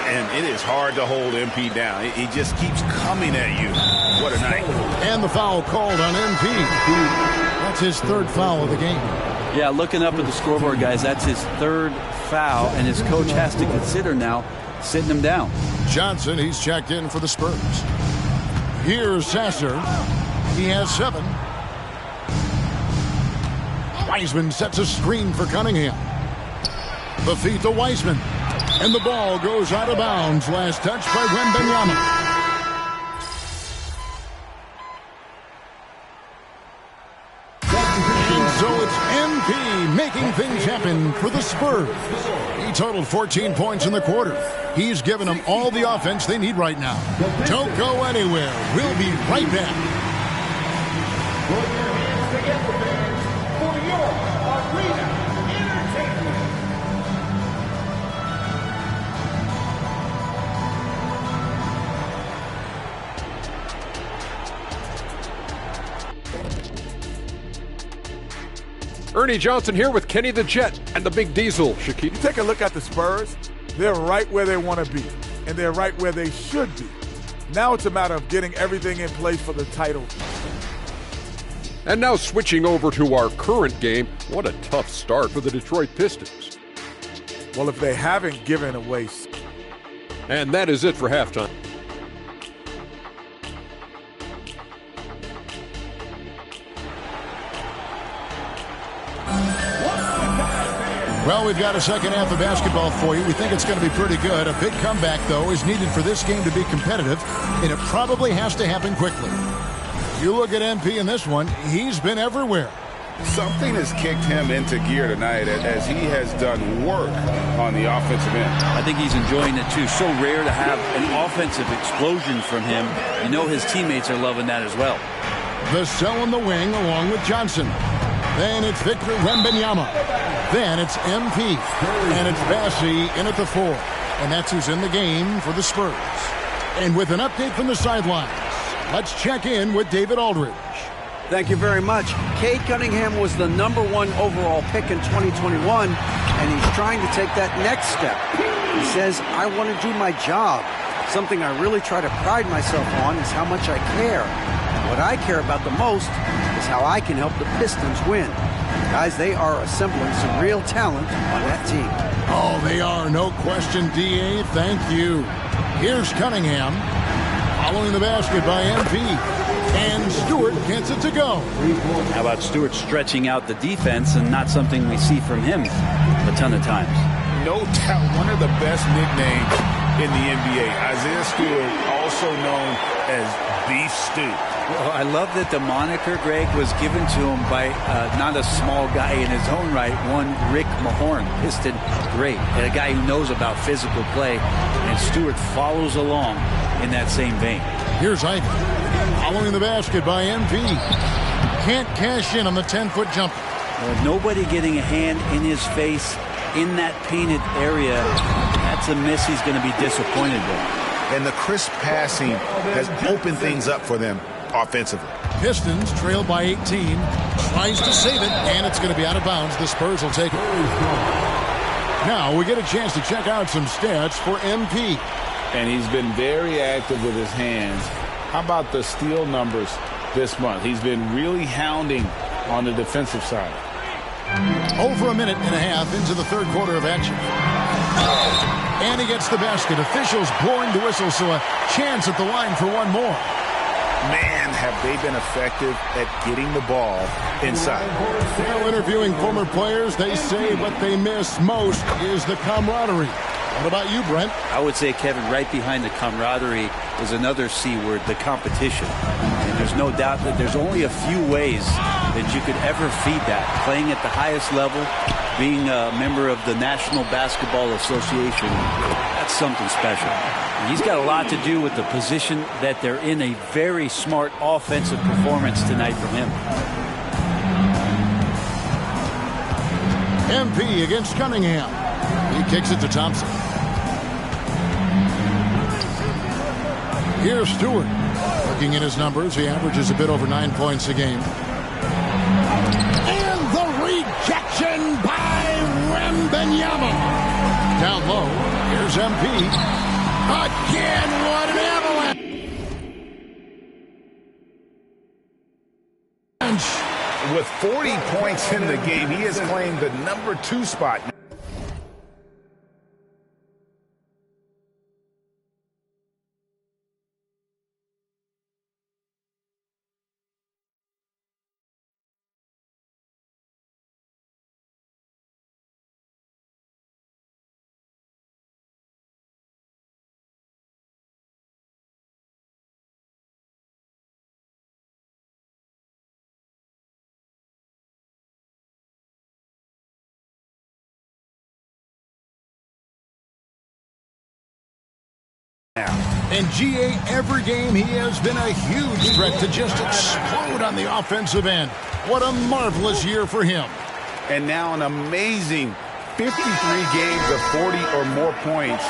And it is hard to hold MP down. He just keeps coming at you. What a night. And the foul called on MP. That's his 3rd foul of the game. Yeah, looking up at the scoreboard, guys, that's his 3rd foul, and his coach has to consider now sitting him down. Johnson, he's checked in for the Spurs. Here's Sasser. He has 7. Wiseman sets a screen for Cunningham. The feed to Wiseman. And the ball goes out of bounds. Last touch by Wembanyama. And so it's MP making things happen for the Spurs. He totaled 14 points in the quarter. He's given them all the offense they need right now. Don't go anywhere. We'll be right back. For your arena entertainment. Ernie Johnson here with Kenny the Jet and the Big Diesel. Shaquille. You take a look at the Spurs, they're right where they want to be, and they're right where they should be. Now it's a matter of getting everything in place for the title. And now switching over to our current game, what a tough start for the Detroit Pistons. Well, if they haven't given away. And that is it for halftime. Well, we've got a second half of basketball for you. We think it's going to be pretty good. A big comeback, though, is needed for this game to be competitive, and it probably has to happen quickly. You look at MP in this one, he's been everywhere. Something has kicked him into gear tonight as he has done work on the offensive end. I think he's enjoying it, too. So rare to have an offensive explosion from him. You know his teammates are loving that as well. The cell on the wing along with Johnson. Then it's Victor Wembanyama. Then it's MP. And it's Bassey in at the 4. And that's who's in the game for the Spurs. And with an update from the sidelines, let's check in with David Aldridge. Thank you very much. Cade Cunningham was the #1 overall pick in 2021, and he's trying to take that next step. He says, I want to do my job. Something I really try to pride myself on is how much I care. And what I care about the most is how I can help the Pistons win. Guys, they are assembling some real talent on that team. Oh, they are. No question, D.A. Thank you. Here's Cunningham. Following the basket by MP. And Stewart gets it to go. How about Stewart stretching out the defense, and not something we see from him a ton of times? No doubt one of the best nicknames in the NBA. Isaiah Stewart, also known as Beef Stew. Well, I love that the moniker, Greg, was given to him by not a small guy in his own right, one Rick Mahorn, Piston great, and a guy who knows about physical play, and Stewart follows along in that same vein. Here's Ivy. Following the basket by MP. Can't cash in on the 10-foot jumper. Nobody getting a hand in his face in that painted area. That's a miss he's going to be disappointed with. And the crisp passing has opened things up for them offensively. Pistons trail by 18. Tries to save it, and it's going to be out of bounds. The Spurs will take it. Now we get a chance to check out some stats for MP. And he's been very active with his hands. How about the steal numbers this month? He's been really hounding on the defensive side. Over a minute and a half into the third quarter of action. And he gets the basket. Officials blowing the whistle, so a chance at the line for one more. Man, have they been effective at getting the ball inside. While interviewing former players, they say what they miss most is the camaraderie. What about you, Brent? I would say, Kevin, right behind the camaraderie is another C word, the competition. And there's no doubt that there's only a few ways that you could ever feed that. Playing at the highest level, being a member of the National Basketball Association, that's something special. And he's got a lot to do with the position that they're in. A very smart offensive performance tonight from him. MP against Cunningham. He kicks it to Thompson. Here's Stewart. Looking at his numbers, he averages a bit over 9 points a game. And the rejection by Wembanyama. Down low, here's MP. Again, what an avalanche. With 40 points in the game, he has claimed the #2 spot. And GA, every game he has been a huge threat to just explode on the offensive end. What a marvelous year for him. And now an amazing 53 games of 40 or more points,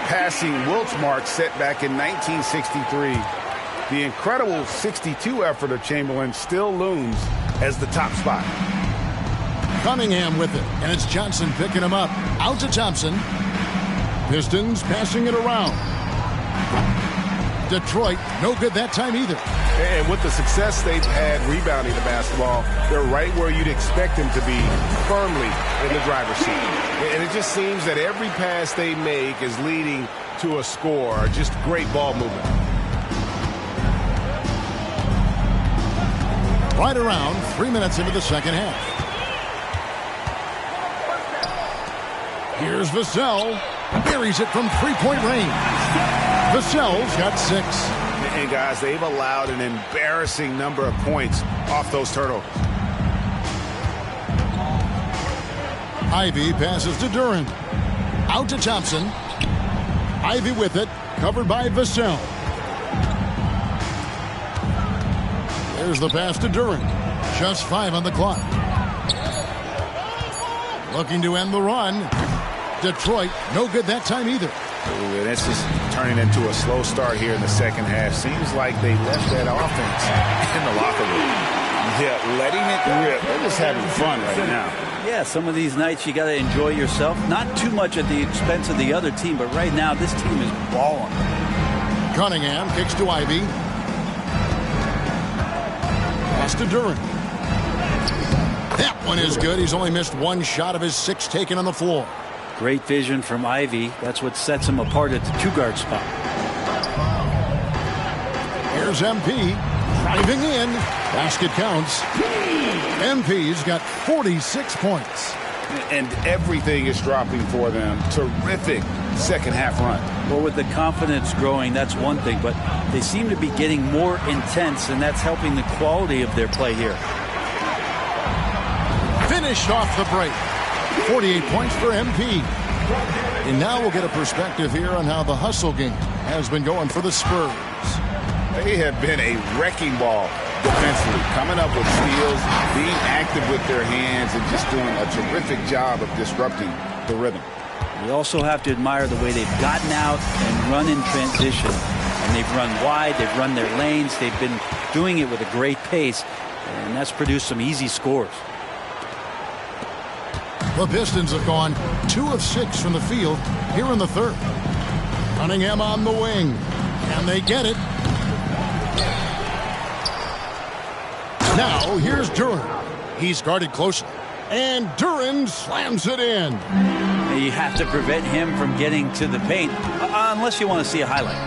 passing Wilt's mark set back in 1963. The incredible 62 effort of Chamberlain still looms as the top spot. Cunningham with it, and it's Johnson picking him up. Out to Thompson. Pistons passing it around. Detroit, no good that time either. And with the success they've had rebounding the basketball, they're right where you'd expect them to be, firmly in the driver's seat. And it just seems that every pass they make is leading to a score. Just great ball movement. Right around 3 minutes into the second half. Here's Vassell. Buries it from three-point range. Vassell's got 6. And guys, they've allowed an embarrassing number of points off those turnovers. Ivy passes to Duran. Out to Thompson. Ivy with it, covered by Vassell. There's the pass to Duran. Just 5 on the clock. Looking to end the run. Detroit, no good that time either. Ooh, and it's just turning into a slow start here in the second half. Seems like they left that offense in the locker room. Yeah, letting it rip. They're just having fun right now. Yeah, some of these nights you got to enjoy yourself. Not too much at the expense of the other team, but right now this team is balling. Cunningham kicks to Ivy. Pass to Duran. That one is good. He's only missed one shot of his 6 taken on the floor. Great vision from Ivy. That's what sets him apart at the 2-guard spot. Here's MP driving in. Basket counts. MP's got 46 points. And everything is dropping for them. Terrific second half run. Well, with the confidence growing, that's one thing, but they seem to be getting more intense, and that's helping the quality of their play here. Finished off the break. 48 points for MP. And now we'll get a perspective here on how the hustle game has been going for the Spurs. They have been a wrecking ball defensively, coming up with steals, being active with their hands, and just doing a terrific job of disrupting the rhythm. We also have to admire the way they've gotten out and run in transition. And they've run wide, they've run their lanes, they've been doing it with a great pace, and that's produced some easy scores. The Pistons have gone 2 of 6 from the field here in the third. Cunningham on the wing. And they get it. Now here's Duran. He's guarded closely. And Duran slams it in. You have to prevent him from getting to the paint, unless you want to see a highlight.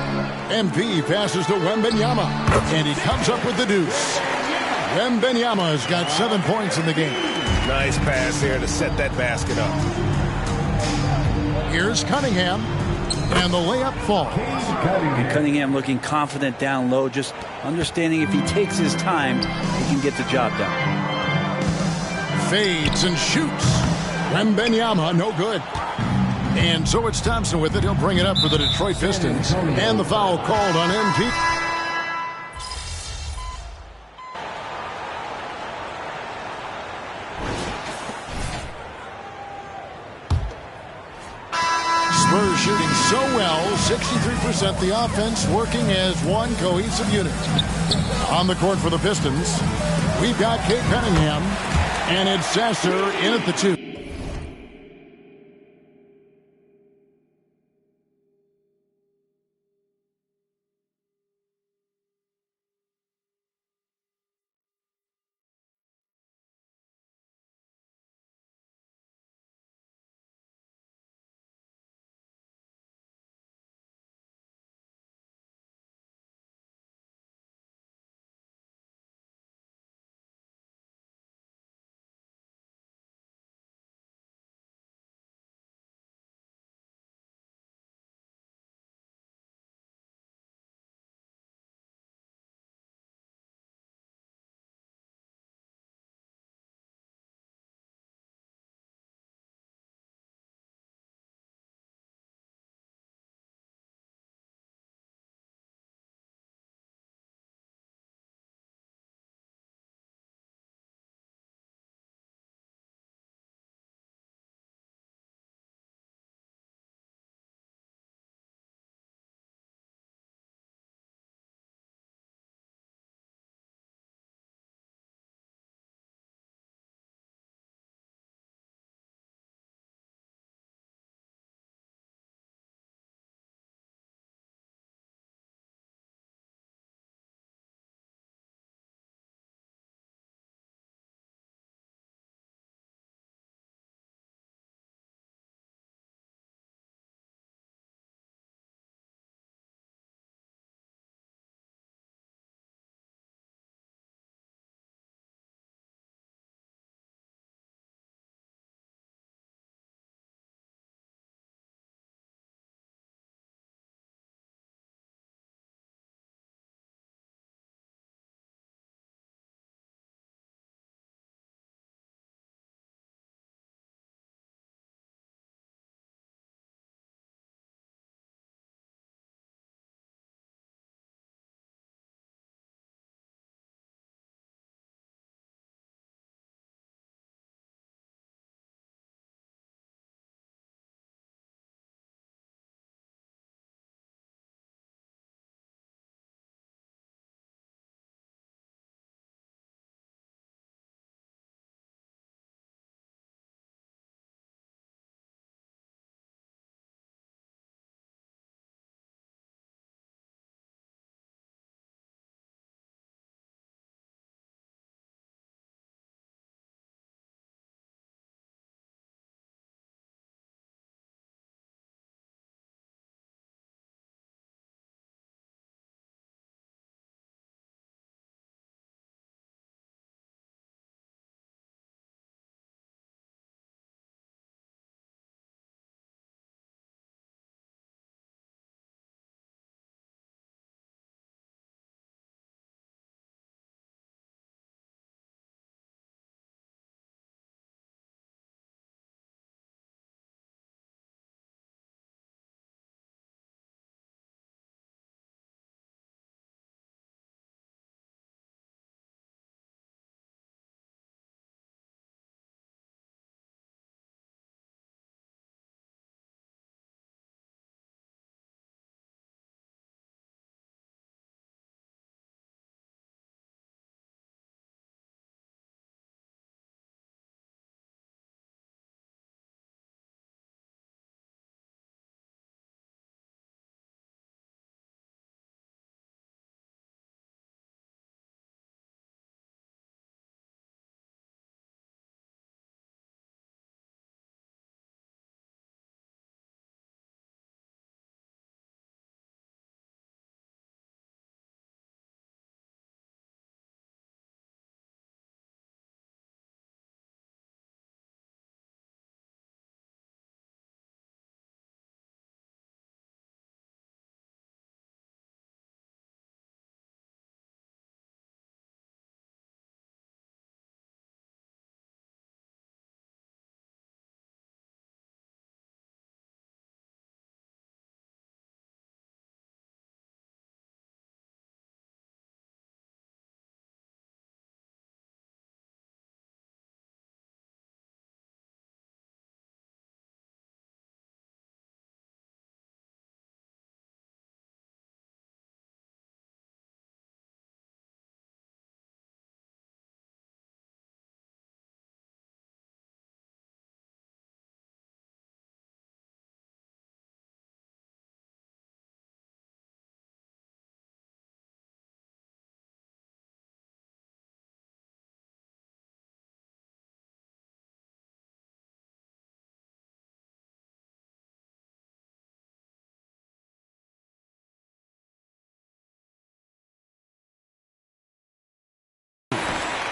MP passes to Wembanyama. And he comes up with the deuce. Wembanyama has got 7 points in the game. Nice pass here to set that basket up. Here's Cunningham. And the layup falls. And Cunningham looking confident down low, just understanding if he takes his time, he can get the job done. Fades and shoots. Wembanyama, no good. And so it's Thompson with it. He'll bring it up for the Detroit Pistons. And the foul called on MP. Spurs shooting so well, 63%, the offense working as one cohesive unit. On the court for the Pistons, we've got Kate Cunningham, and it's Sasser in at the 2.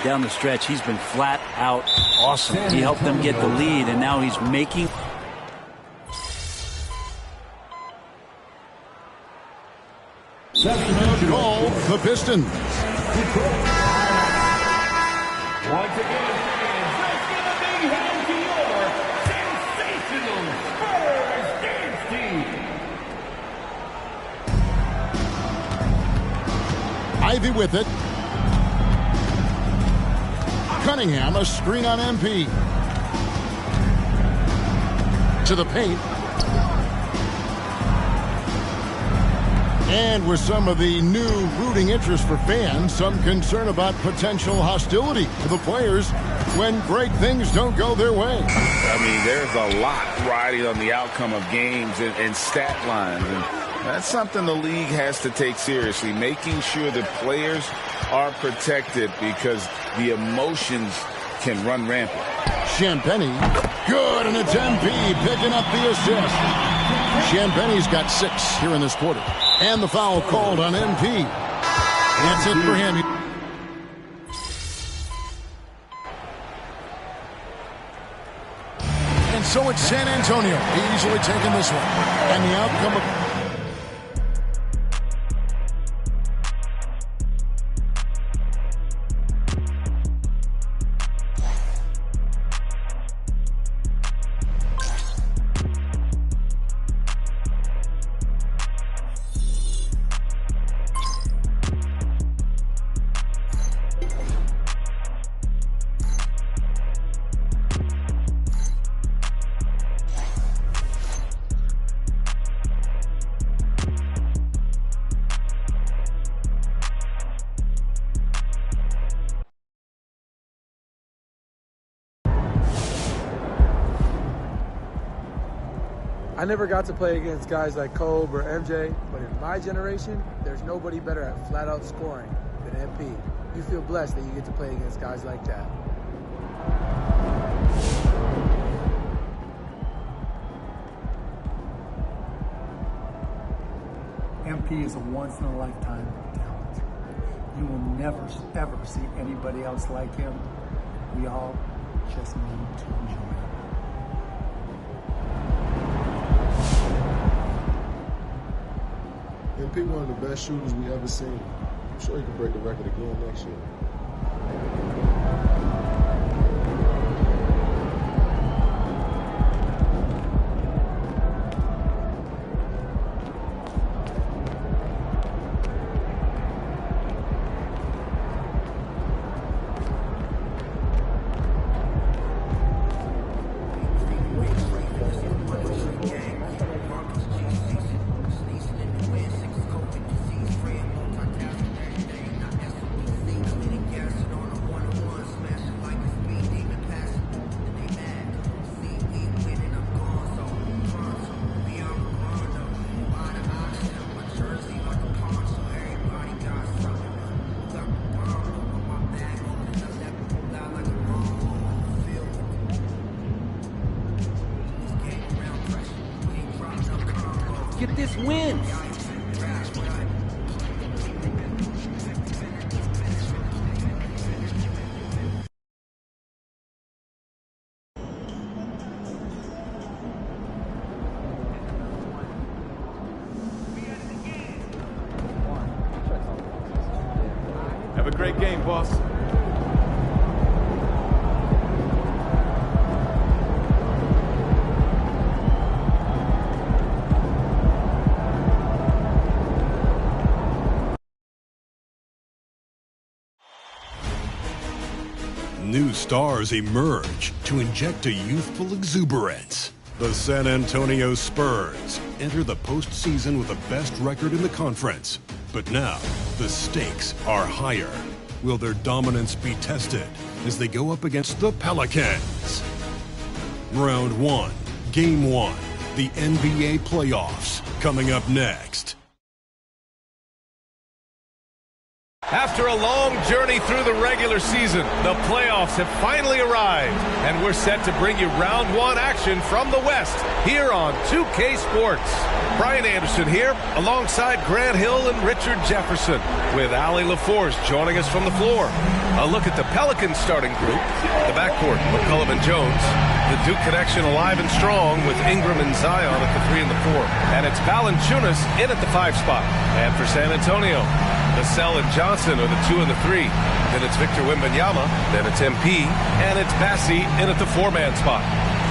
down the stretch, he's been flat out awesome. He helped them get the lead, and now he's making... Call the Pistons. Once again, fans, let's give a big hand to your sensational Spurs dance team. Ivy with it. Cunningham, a screen on MP. To the paint. And with some of the new rooting interest for fans, some concern about potential hostility to the players when great things don't go their way. I mean, there's a lot riding on the outcome of games and stat lines. And that's something the league has to take seriously, making sure the players are protected because the emotions can run rampant. Champagny, good, and it's MP picking up the assist. Champagny's got 6 here in this quarter. And the foul called on MP. That's it for him. And so it's San Antonio easily taking this one. And the outcome of... I never got to play against guys like Kobe or MJ, but in my generation, there's nobody better at flat-out scoring than MP. You feel blessed that you get to play against guys like that. MP is a once-in-a-lifetime talent. You will never, ever see anybody else like him. We all just need to enjoy it. MP one of the best shooters we ever seen. I'm sure he can break the record again next year. Get this win. Have a great game, boss. New stars emerge to inject a youthful exuberance. The San Antonio Spurs enter the postseason with the best record in the conference. But now, the stakes are higher. Will their dominance be tested as they go up against the Pelicans? Round 1, Game 1, the NBA playoffs, coming up next. After a long journey through the regular season, the playoffs have finally arrived, and we're set to bring you round one action from the West here on 2K Sports. Brian Anderson here, alongside Grant Hill and Richard Jefferson, with Allie LaForce joining us from the floor. A look at the Pelicans starting group, the backcourt, McCullough and Jones. The Duke connection alive and strong with Ingram and Zion at the 3 and the 4. And it's Valanciunas in at the 5 spot. And for San Antonio, Vassell and Johnson are the 2 and the 3. Then it's Victor Wembanyama, then it's MP, and it's Bassey in at the 4-man spot.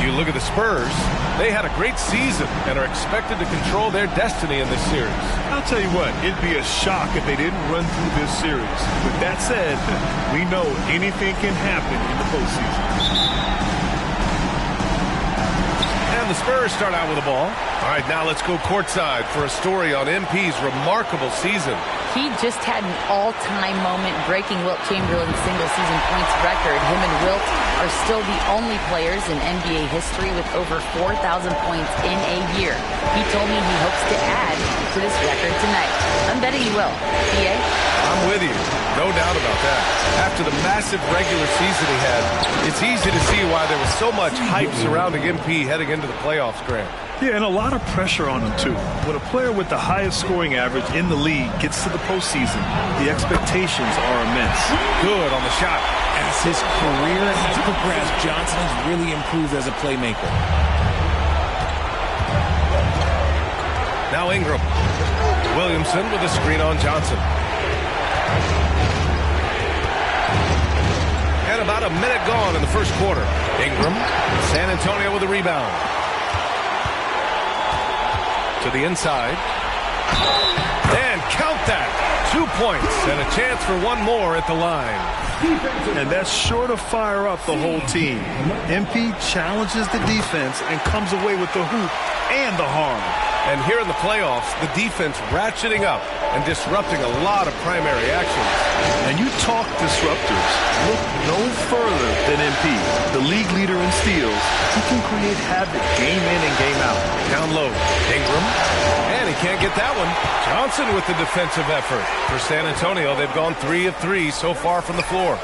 You look at the Spurs, they had a great season and are expected to control their destiny in this series. I'll tell you what, it'd be a shock if they didn't run through this series. With that said, we know anything can happen in the postseason. And the Spurs start out with the ball. All right, now let's go courtside for a story on MP's remarkable season. He just had an all-time moment breaking Wilt Chamberlain's single-season points record. Him and Wilt are still the only players in NBA history with over 4,000 points in a year. He told me he hopes to add to this record tonight. I'm betting he will. PA? I'm with you. No doubt about that. After the massive regular season he had, it's easy to see why there was so much hype surrounding MP heading into the playoffs, Grant. Yeah, and a lot of pressure on him, too. When a player with the highest scoring average in the league gets to the postseason, the expectations are immense. Good on the shot. As his career has progressed, Johnson has really improved as a playmaker. Now Ingram. Williamson with a screen on Johnson. And about a minute gone in the first quarter. Ingram, San Antonio with a rebound. To the inside. And count that. 2 points and a chance for one more at the line. And that's sure to fire up the whole team. MP challenges the defense and comes away with the hoop and the harm. And here in the playoffs, the defense ratcheting up and disrupting a lot of primary actions. And you talk disruptors. Look no further than MP. The league leader in steals. He can create havoc game in and game out. Down low, Ingram. And he can't get that one. Johnson with the defensive effort. For San Antonio, they've gone 3 of 3 so far from the floor.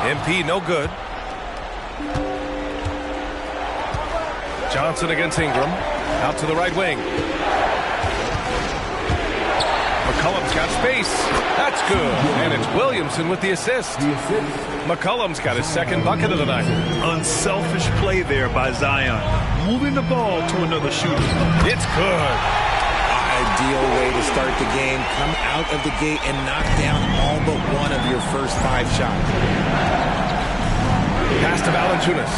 MP no good. Johnson against Ingram. Out to the right wing. McCollum's got space. That's good. And it's Williamson with the assist. McCollum's got his second bucket of the night. Unselfish play there by Zion. Moving the ball to another shooter. It's good. Ideal way to start the game. Come out of the gate and knock down all but one of your first 5 shots. Pass to Valanciunas.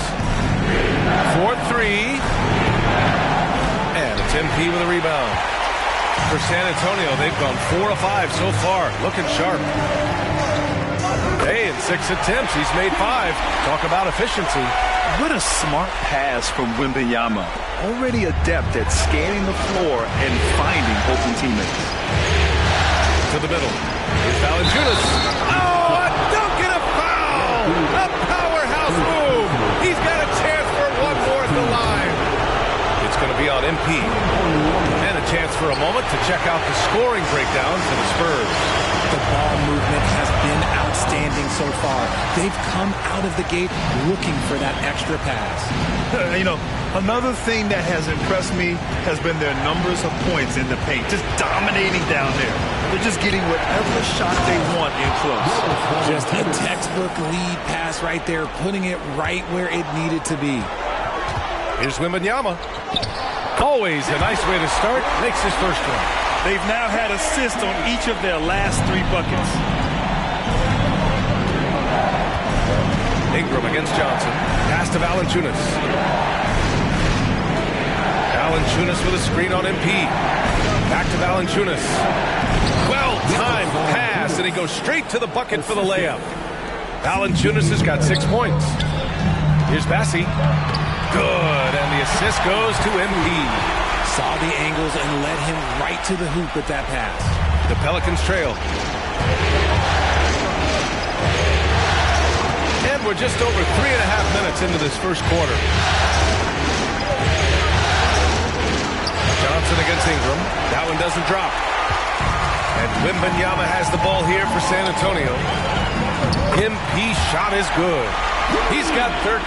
4-3. And it's MP with a rebound. For San Antonio, they've gone 4 of 5 so far. Looking sharp. Hey, in 6 attempts, he's made 5. Talk about efficiency. What a smart pass from Wembanyama. Already adept at scanning the floor and finding open teammates. To the middle. Here's Valanciunas. Oh, a dunk and a foul! A powerhouse move. He's got a chance for one more at the line. It's going to be on MP. And a chance for a moment to check out the scoring breakdown for the Spurs. The ball movement has been outstanding so far. They've come out of the gate looking for that extra pass. You know, another thing that has impressed me has been their numbers of points in the paint. Just dominating down there. They're just getting whatever shot they want in close. Just a textbook lead pass right there, putting it right where it needed to be. Here's Wembanyama. Always a nice way to start. Makes his first one. They've now had assists on each of their last 3 buckets. Ingram against Johnson. Pass to Valanciunas. Valanciunas with a screen on MP. Back to Valanciunas. Well-timed pass, and he goes straight to the bucket for the layup. Valanciunas has got 6 points. Here's Bassey. Good, and the assist goes to MP. Saw the angles and led him right to the hoop with that pass. The Pelicans trail. And we're just over 3.5 minutes into this first quarter. Johnson against Ingram. That one doesn't drop. And Wembanyama has the ball here for San Antonio. MP shot is good. He's got 13.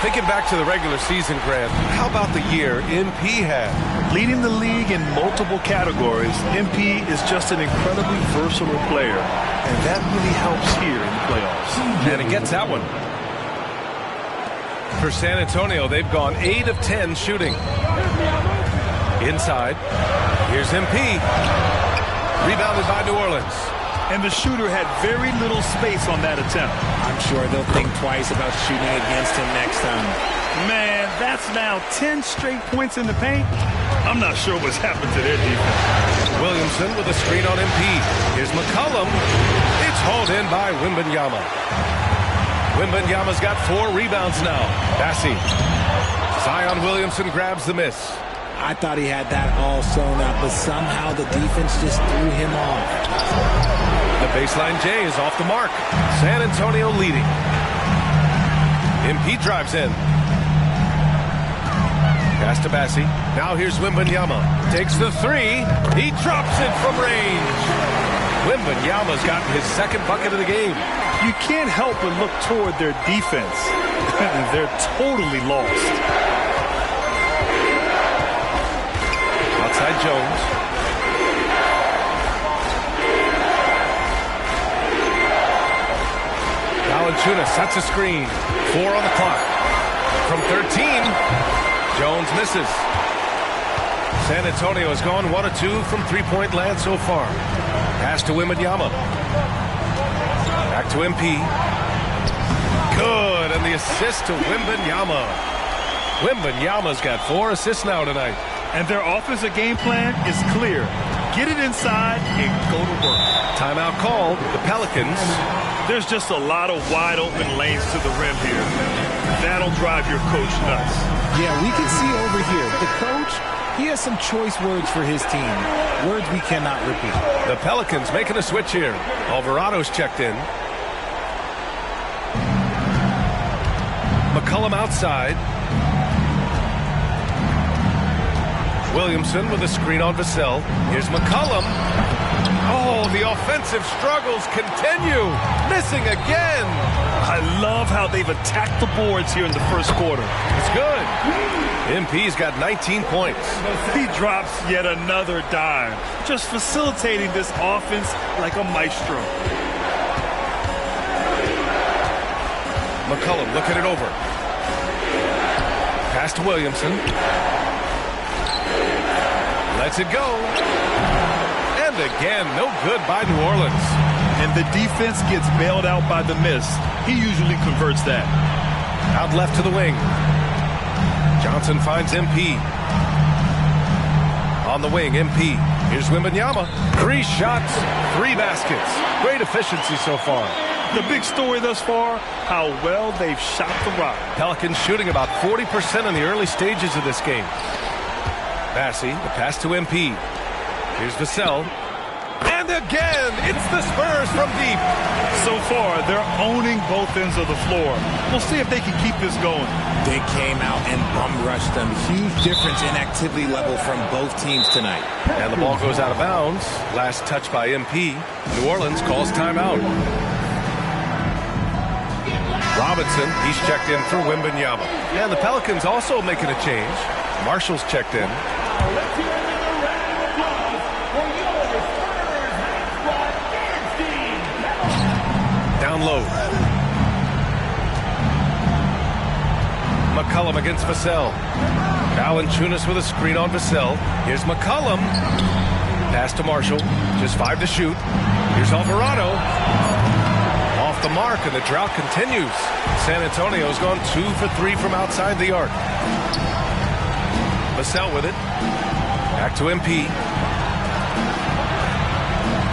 Thinking back to the regular season, Grant, how about the year MP had? Leading the league in multiple categories, MP is just an incredibly versatile player, and that really helps here in the playoffs. And he gets that one. For San Antonio, they've gone 8 of 10 shooting. Inside, here's MP. Rebounded by New Orleans. And the shooter had very little space on that attempt. I'm sure they'll think twice about shooting against him next time. Man, that's now 10 straight points in the paint. I'm not sure what's happened to their defense. Williamson with a screen on MP. Here's McCollum. It's hauled in by Wembanyama. Wembanyama's got 4 rebounds now. Bassey. Zion Williamson grabs the miss. I thought he had that all sewn up, but somehow the defense just threw him off. The baseline J is off the mark. San Antonio leading. MP drives in. Pass to Bassey. Now here's Wembanyama. Takes the 3. He drops it from range. Wembanyama's gotten his second bucket of the game. You can't help but look toward their defense. They're totally lost. Outside Jones. Valanciunas sets a screen. 4 on the clock. From 13, Jones misses. San Antonio has gone 1 of 2 from three-point land so far. Pass to Wembanyama. Back to MP. Good, and the assist to Wembanyama. Wembanyama's got 4 assists now tonight. And their offensive game plan is clear. Get it inside and go to work. Timeout called. The Pelicans. There's just a lot of wide open lanes to the rim here. That'll drive your coach nuts. Yeah, we can see over here. The coach, he has some choice words for his team. Words we cannot repeat. The Pelicans making a switch here. Alvarado's checked in. McCollum outside. Williamson with a screen on Vassell. Here's McCollum. Oh, the offensive struggles continue. Missing again. I love how they've attacked the boards here in the first quarter. It's good. MP's got 19 points. He drops yet another dime, just facilitating this offense like a maestro. McCollum looking it over. Pass to Williamson. Lets it go. And again, no good by New Orleans. And the defense gets bailed out by the miss. He usually converts that. Out left to the wing. Johnson finds MP. On the wing, MP. Here's Wembanyama. 3 shots, 3 baskets. Great efficiency so far. The big story thus far, how well they've shot the rock. Pelicans shooting about 40% in the early stages of this game. Bassey, the pass to MP. Here's Vassell. And again, it's the Spurs from deep. So far, they're owning both ends of the floor. We'll see if they can keep this going. They came out and bum rushed them. Huge difference in activity level from both teams tonight. And the ball goes out of bounds. Last touch by MP. New Orleans calls timeout. Robinson, he's checked in for Wembanyama. And the Pelicans also making a change. Marshall's checked in. Let's hear another round of applause for your Spurs Squad Dance Team. Down low. McCollum against Vassell. Valanciunas with a screen on Vassell. Here's McCollum. Pass to Marshall. Just 5 to shoot. Here's Alvarado. Off the mark, and the drought continues. San Antonio's gone 2 for 3 from outside the arc. Vassell with it. Back to MP.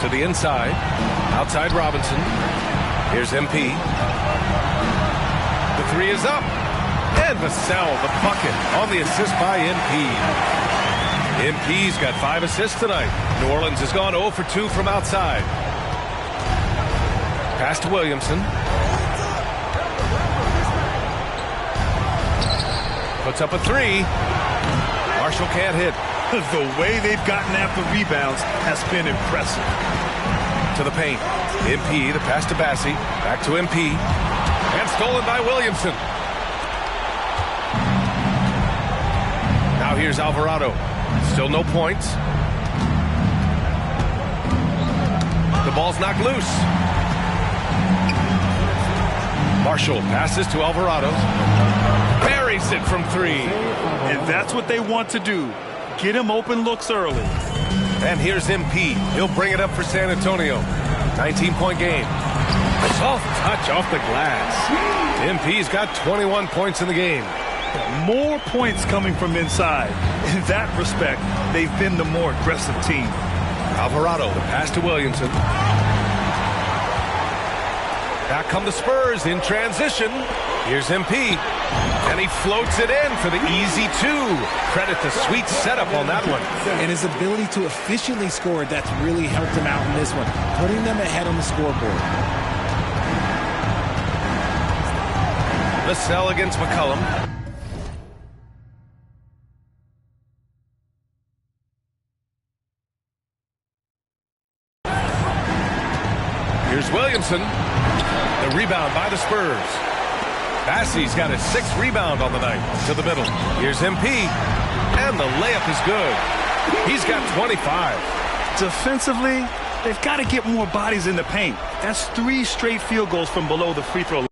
To the inside. Outside Robinson. Here's MP. The 3 is up. And Vassell, the bucket on the assist by MP. MP's got 5 assists tonight. New Orleans has gone 0 for 2 from outside. Pass to Williamson. Puts up a 3. Marshall can't hit. The way they've gotten after rebounds has been impressive. To the paint. MP, the pass to Bassi. Back to MP. And stolen by Williamson. Now here's Alvarado. Still no points. The ball's knocked loose. Marshall passes to Alvarado. Buries it from 3. And that's what they want to do. Get him open looks early. And here's MP. He'll bring it up for San Antonio. 19-point game. Soft touch off the glass. MP's got 21 points in the game. More points coming from inside. In that respect, they've been the more aggressive team. Alvarado, the pass to Williamson. Back come the Spurs in transition. Here's MP. And he floats it in for the easy 2. Credit the sweet setup on that one. And his ability to efficiently score, that's really helped him out in this one, putting them ahead on the scoreboard. Vassell against McCollum. Here's Williamson. The rebound by the Spurs. Bassi's got his 6th rebound on the night. To the middle. Here's MP. And the layup is good. He's got 25. Defensively, they've got to get more bodies in the paint. That's 3 straight field goals from below the free throw line.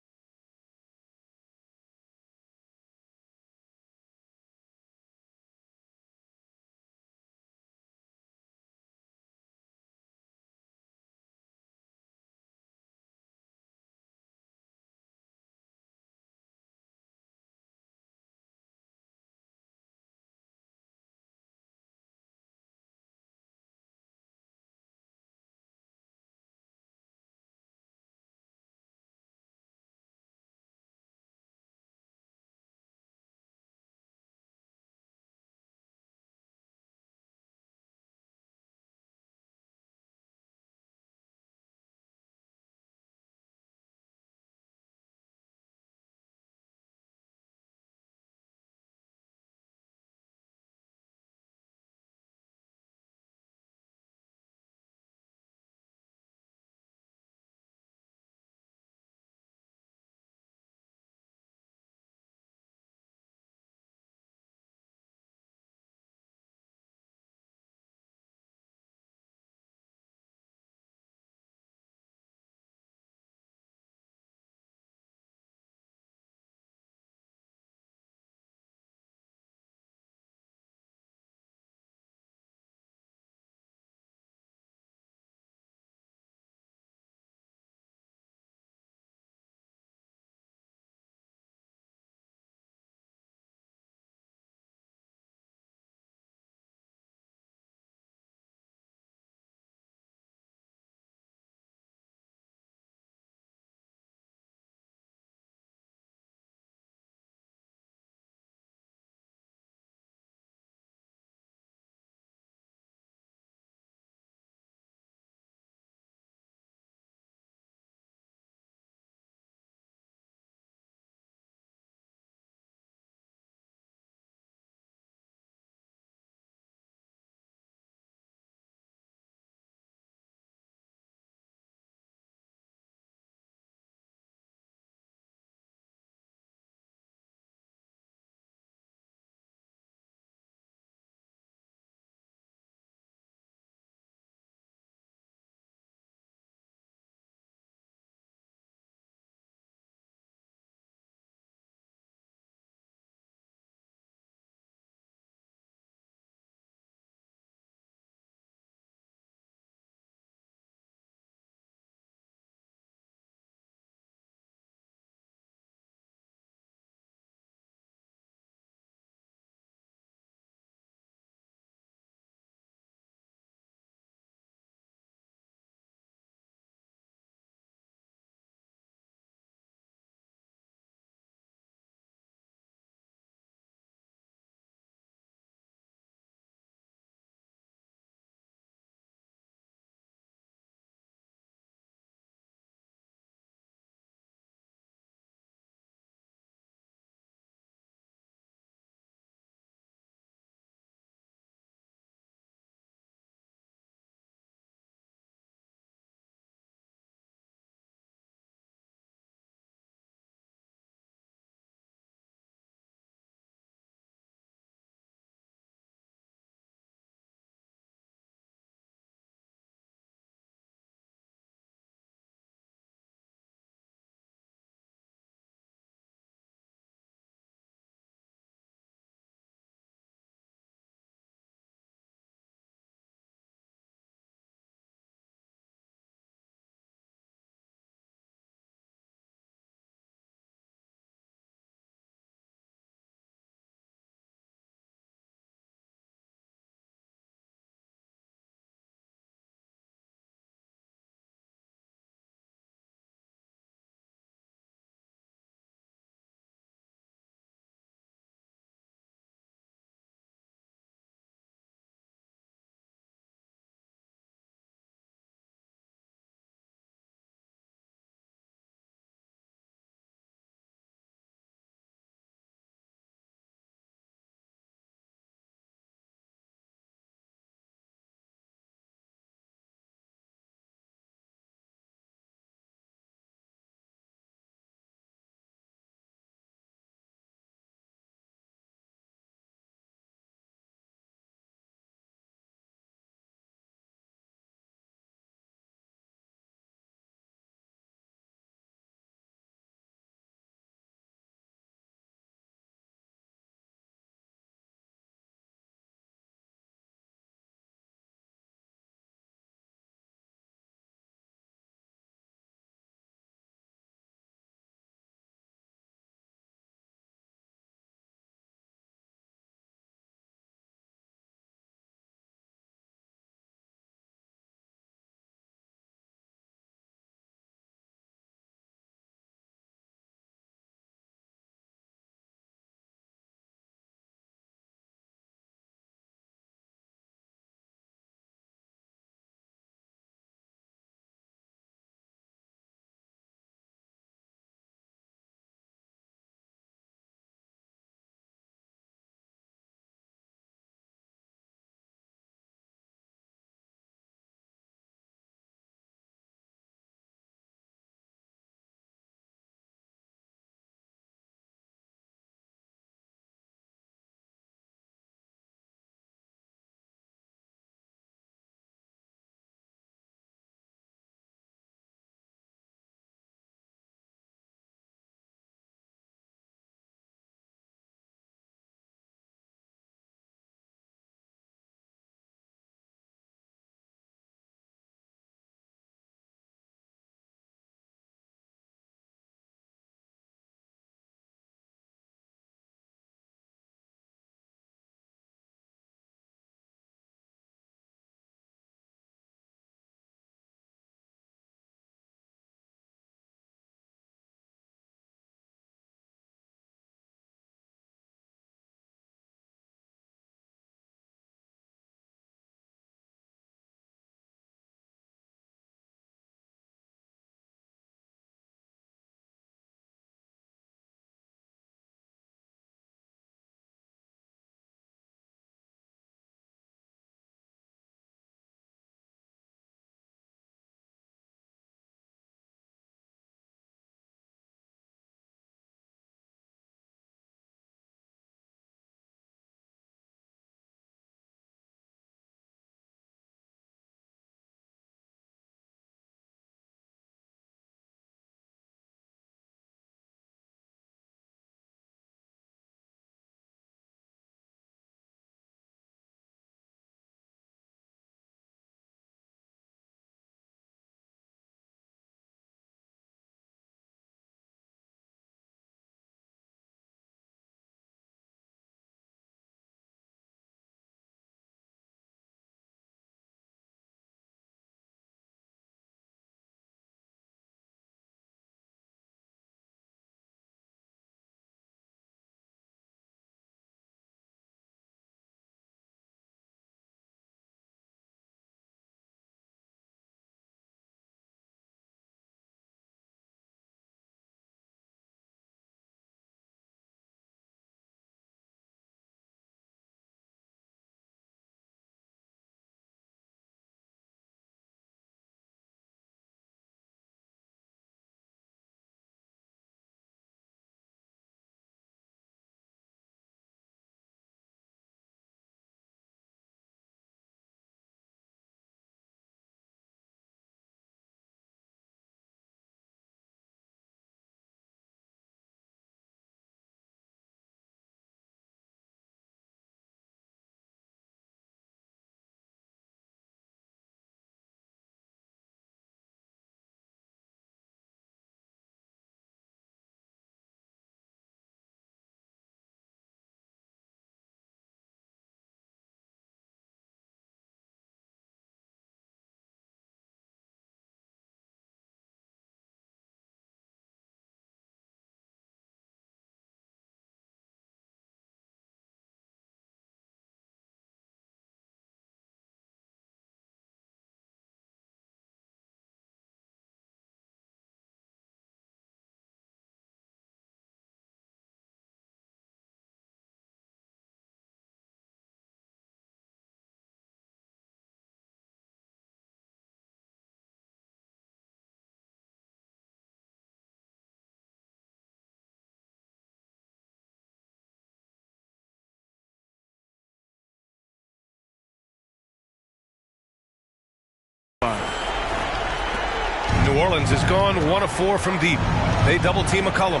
Orleans has gone 1 of 4 from deep. They double team McCollum.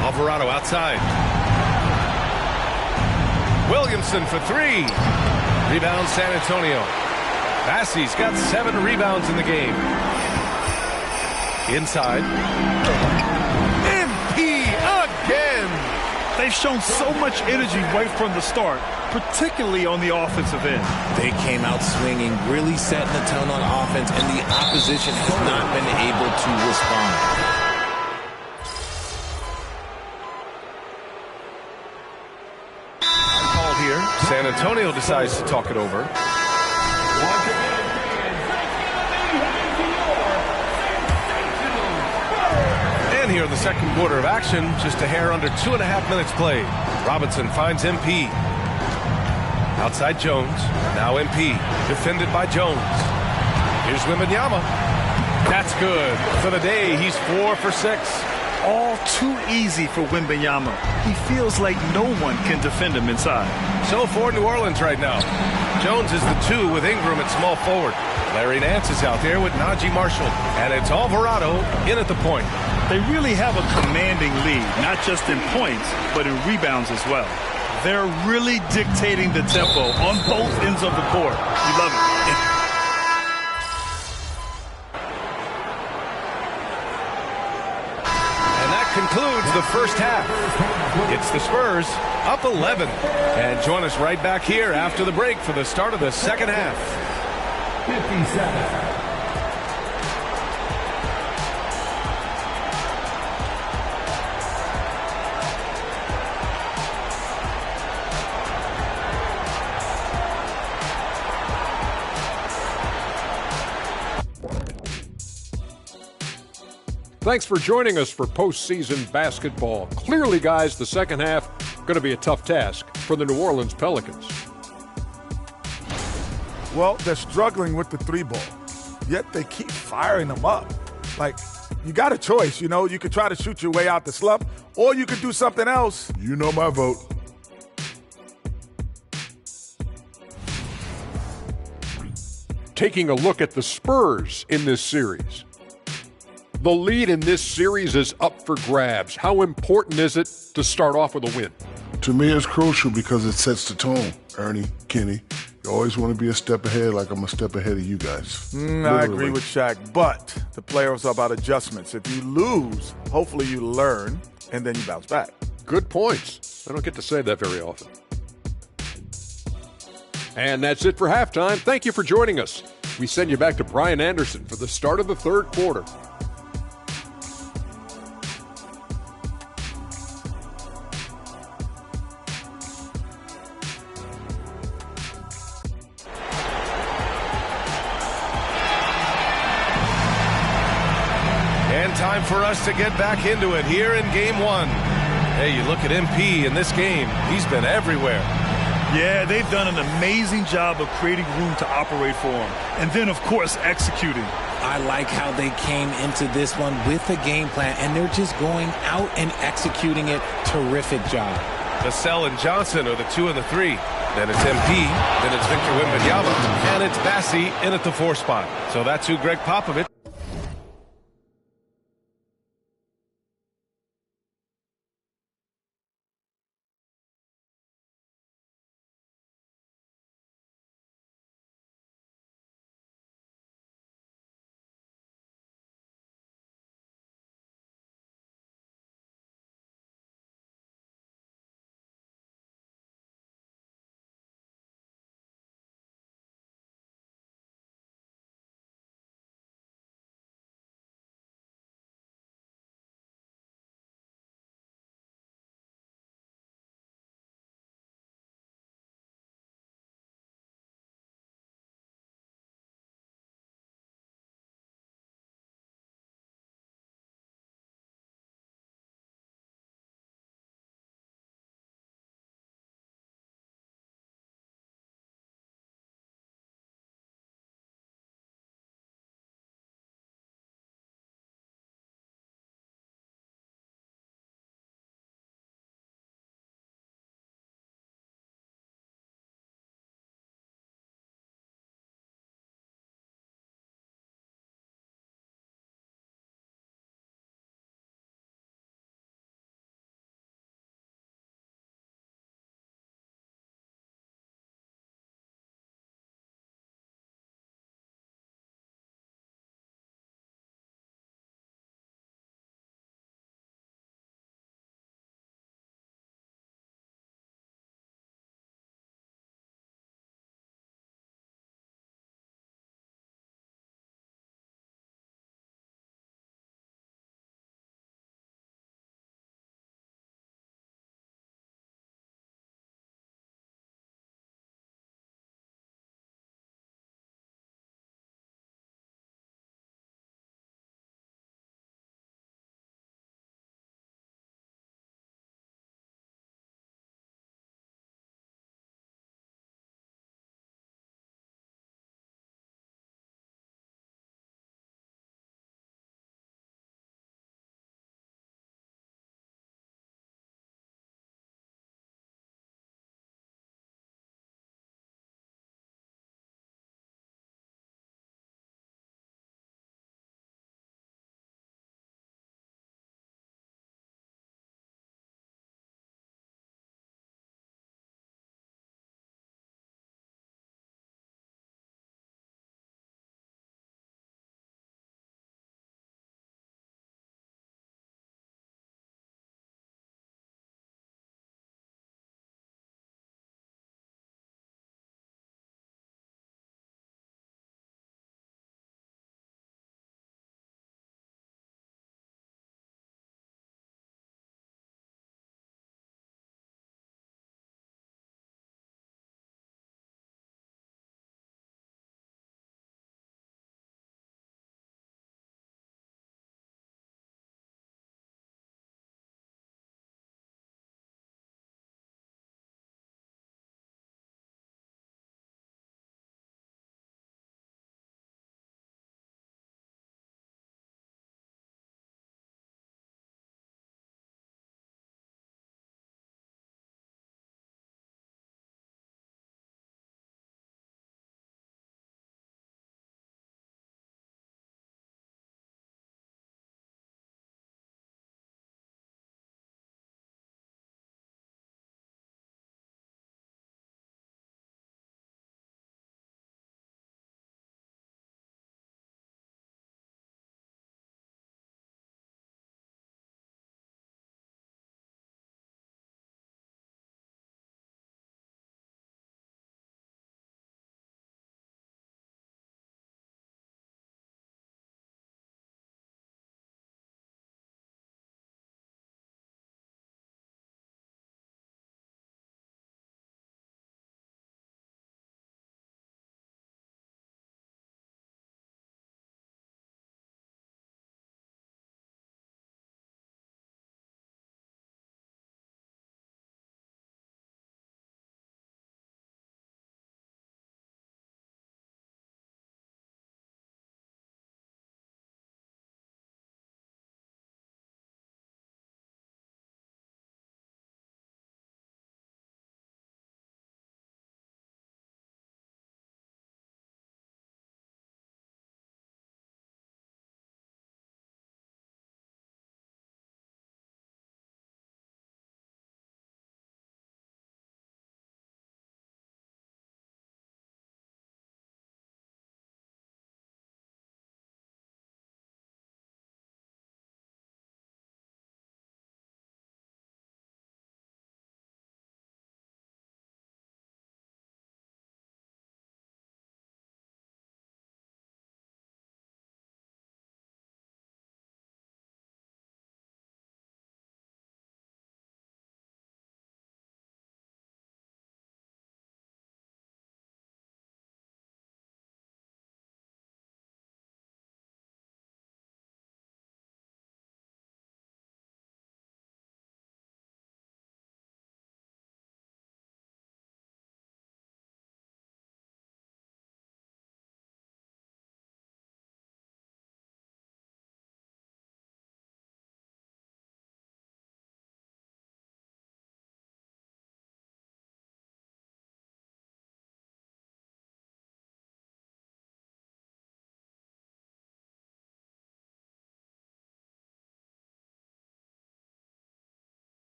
Alvarado outside. Williamson for 3. Rebound San Antonio. Bassey's got 7 rebounds in the game. Inside. MP again. They've shown so much energy right from the start, particularly on the offensive end. They came out swinging, really setting the tone on offense, and the opposition has not been able to respond. Call here. San Antonio decides to talk it over. And here in the second quarter of action, just a hair under 2.5 minutes played. Robinson finds MP. Outside Jones. Now MP. Defended by Jones. Here's Wembanyama. That's good. For the day, he's 4 for 6. All too easy for Wembanyama. He feels like no one can defend him inside. So for New Orleans right now. Jones is the 2 with Ingram at small forward. Larry Nance is out there with Najee Marshall. And it's Alvarado in at the point. They really have a commanding lead, not just in points, but in rebounds as well. They're really dictating the tempo on both ends of the court. You love it. Concludes the first half. It's the Spurs up 11. And join us right back here after the break for the start of the second half. 57. Thanks for joining us for postseason basketball. Clearly, guys, the second half going to be a tough task for the New Orleans Pelicans. Well, they're struggling with the 3-ball, yet they keep firing them up. Like, you got a choice, you know. You could try to shoot your way out the slump, or you could do something else. You know my vote. Taking a look at the Spurs in this series. The lead in this series is up for grabs. How important is it to start off with a win? To me, it's crucial because it sets the tone. Ernie, Kenny, you always want to be a step ahead, like I'm a step ahead of you guys. I agree with Shaq, but the playoffs are about adjustments. If you lose, hopefully you learn, and then you bounce back. Good points. I don't get to say that very often. And that's it for halftime. Thank you for joining us. We send you back to Brian Anderson for the start of the third quarter. Time for us to get back into it here in game 1. Hey, you look at MP in this game. He's been everywhere. Yeah, they've done an amazing job of creating room to operate for him. And then, of course, executing. I like how they came into this one with a game plan, and they're just going out and executing it. Terrific job. Vassell and Johnson are the 2 and the 3. Then it's MP, then it's Victor Wembanyama, and it's Bassey in at the 4 spot. So that's who Greg Popovich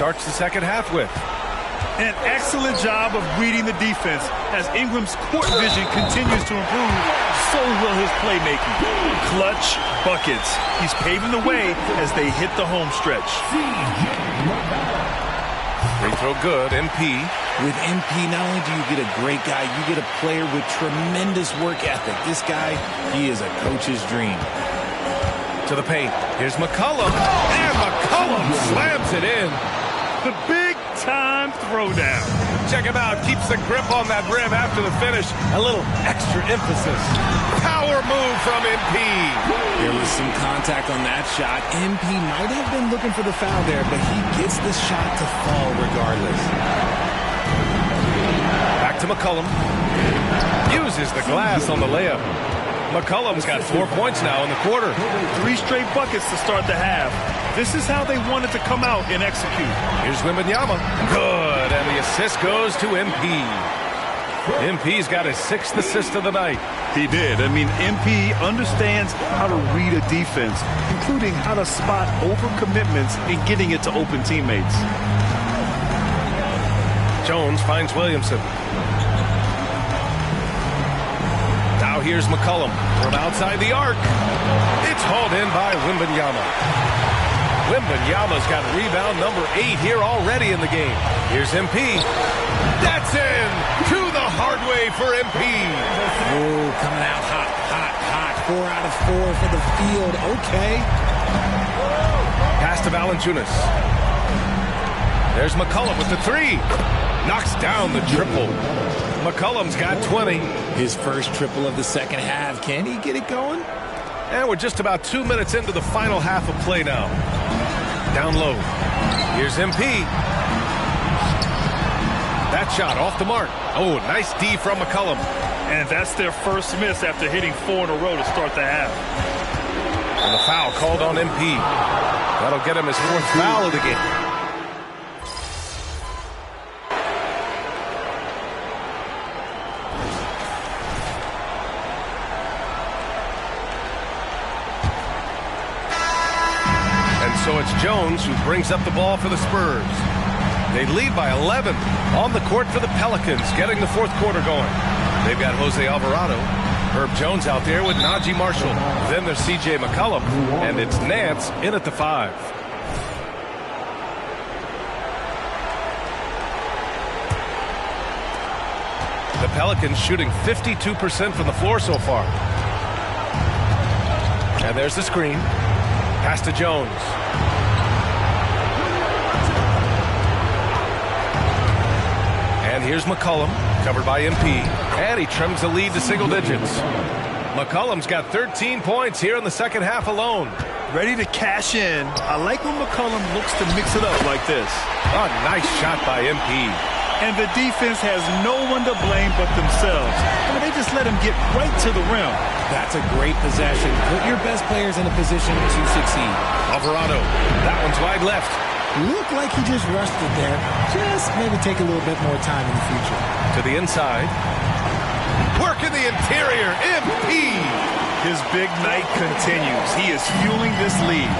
starts the second half with. An excellent job of reading the defense. As Ingram's court vision continues to improve, so will his playmaking. Clutch buckets. He's paving the way as they hit the home stretch. Free throw good, MP. With MP, not only do you get a great guy, you get a player with tremendous work ethic. This guy, he is a coach's dream. To the paint. Here's McCollum. And McCollum slams it in. The big-time throwdown. Check him out. Keeps the grip on that rim after the finish. A little extra emphasis. Power move from MP. There was some contact on that shot. MP might have been looking for the foul there, but he gets the shot to fall regardless. Back to McCollum. Uses the glass on the layup. McCollum's got 4 points now in the quarter. 3 straight buckets to start the half. This is how they wanted to come out and execute. Here's Wembanyama. Good, and the assist goes to MP. MP's got his 6th assist of the night. He did. I mean, MP understands how to read a defense, including how to spot overcommitments and getting it to open teammates. Jones finds Williamson. Now here's McCollum from outside the arc. It's hauled in by Wembanyama. Wembanyama's got rebound number 8 here already in the game. Here's MP. That's in to the hard way for MP. Oh, coming out hot, hot, hot. 4 out of 4 for the field. Okay. Pass to Valanciunas. There's McCollum with the 3. Knocks down the triple. McCollum's got 20. His first triple of the second half. Can he get it going? And we're just about 2 minutes into the final half of play now. Down low. Here's MP. That shot off the mark. Oh, nice D from McCollum. And that's their first miss after hitting 4 in a row to start the half. And the foul called on MP. That'll get him his 4th foul of the game. So it's Jones who brings up the ball for the Spurs. They lead by 11 on the court for the Pelicans, getting the 4th quarter going. They've got Jose Alvarado, Herb Jones out there with Najee Marshall. Then there's C.J. McCollum, and it's Nance in at the 5. The Pelicans shooting 52% from the floor so far. And there's the screen. Pass to Jones. And here's McCollum, covered by MP. And he trims the lead to single digits. McCollum's got 13 points here in the second half alone. Ready to cash in. I like when McCollum looks to mix it up like this. A nice shot by MP. And the defense has no one to blame but themselves. I mean, they just let him get right to the rim. That's a great possession. Put your best players in a position to succeed. Alvarado. That one's wide left. Looked like he just rushed it there. Just maybe take a little bit more time in the future. To the inside. Work in the interior. MP. His big night continues. He is fueling this lead.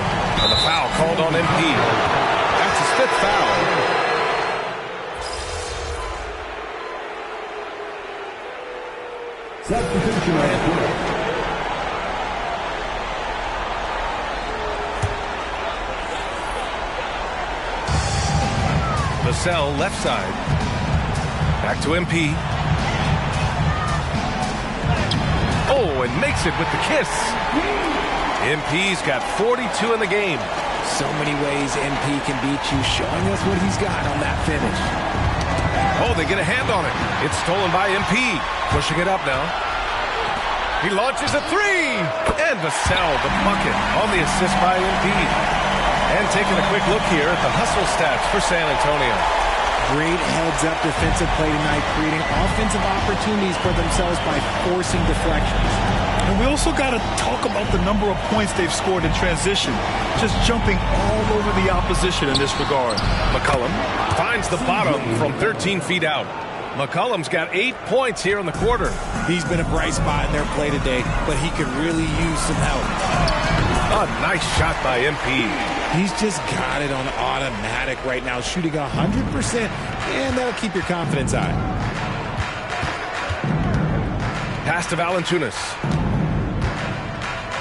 And the foul called on MP. That's his 5th foul. Substitution at work. Vassell left side. Back to MP. Oh, and makes it with the kiss. MP's got 42 in the game. So many ways MP can beat you, showing us what he's got on that finish. Oh, they get a hand on it. It's stolen by MP. Pushing it up now. He launches a 3. And Vassell, the bucket, on the assist by MP. And taking a quick look here at the hustle stats for San Antonio. Great heads-up defensive play tonight, creating offensive opportunities for themselves by forcing deflections. And we also got to talk about the number of points they've scored in transition, just jumping all over the opposition in this regard. McCollum finds the bottom from 13 feet out. McCollum's got 8 points here in the quarter. He's been a bright spot in their play today, but he could really use some help. A nice shot by MP. He's just got it on automatic right now, shooting 100%, and that'll keep your confidence high. Pass to Valanciunas.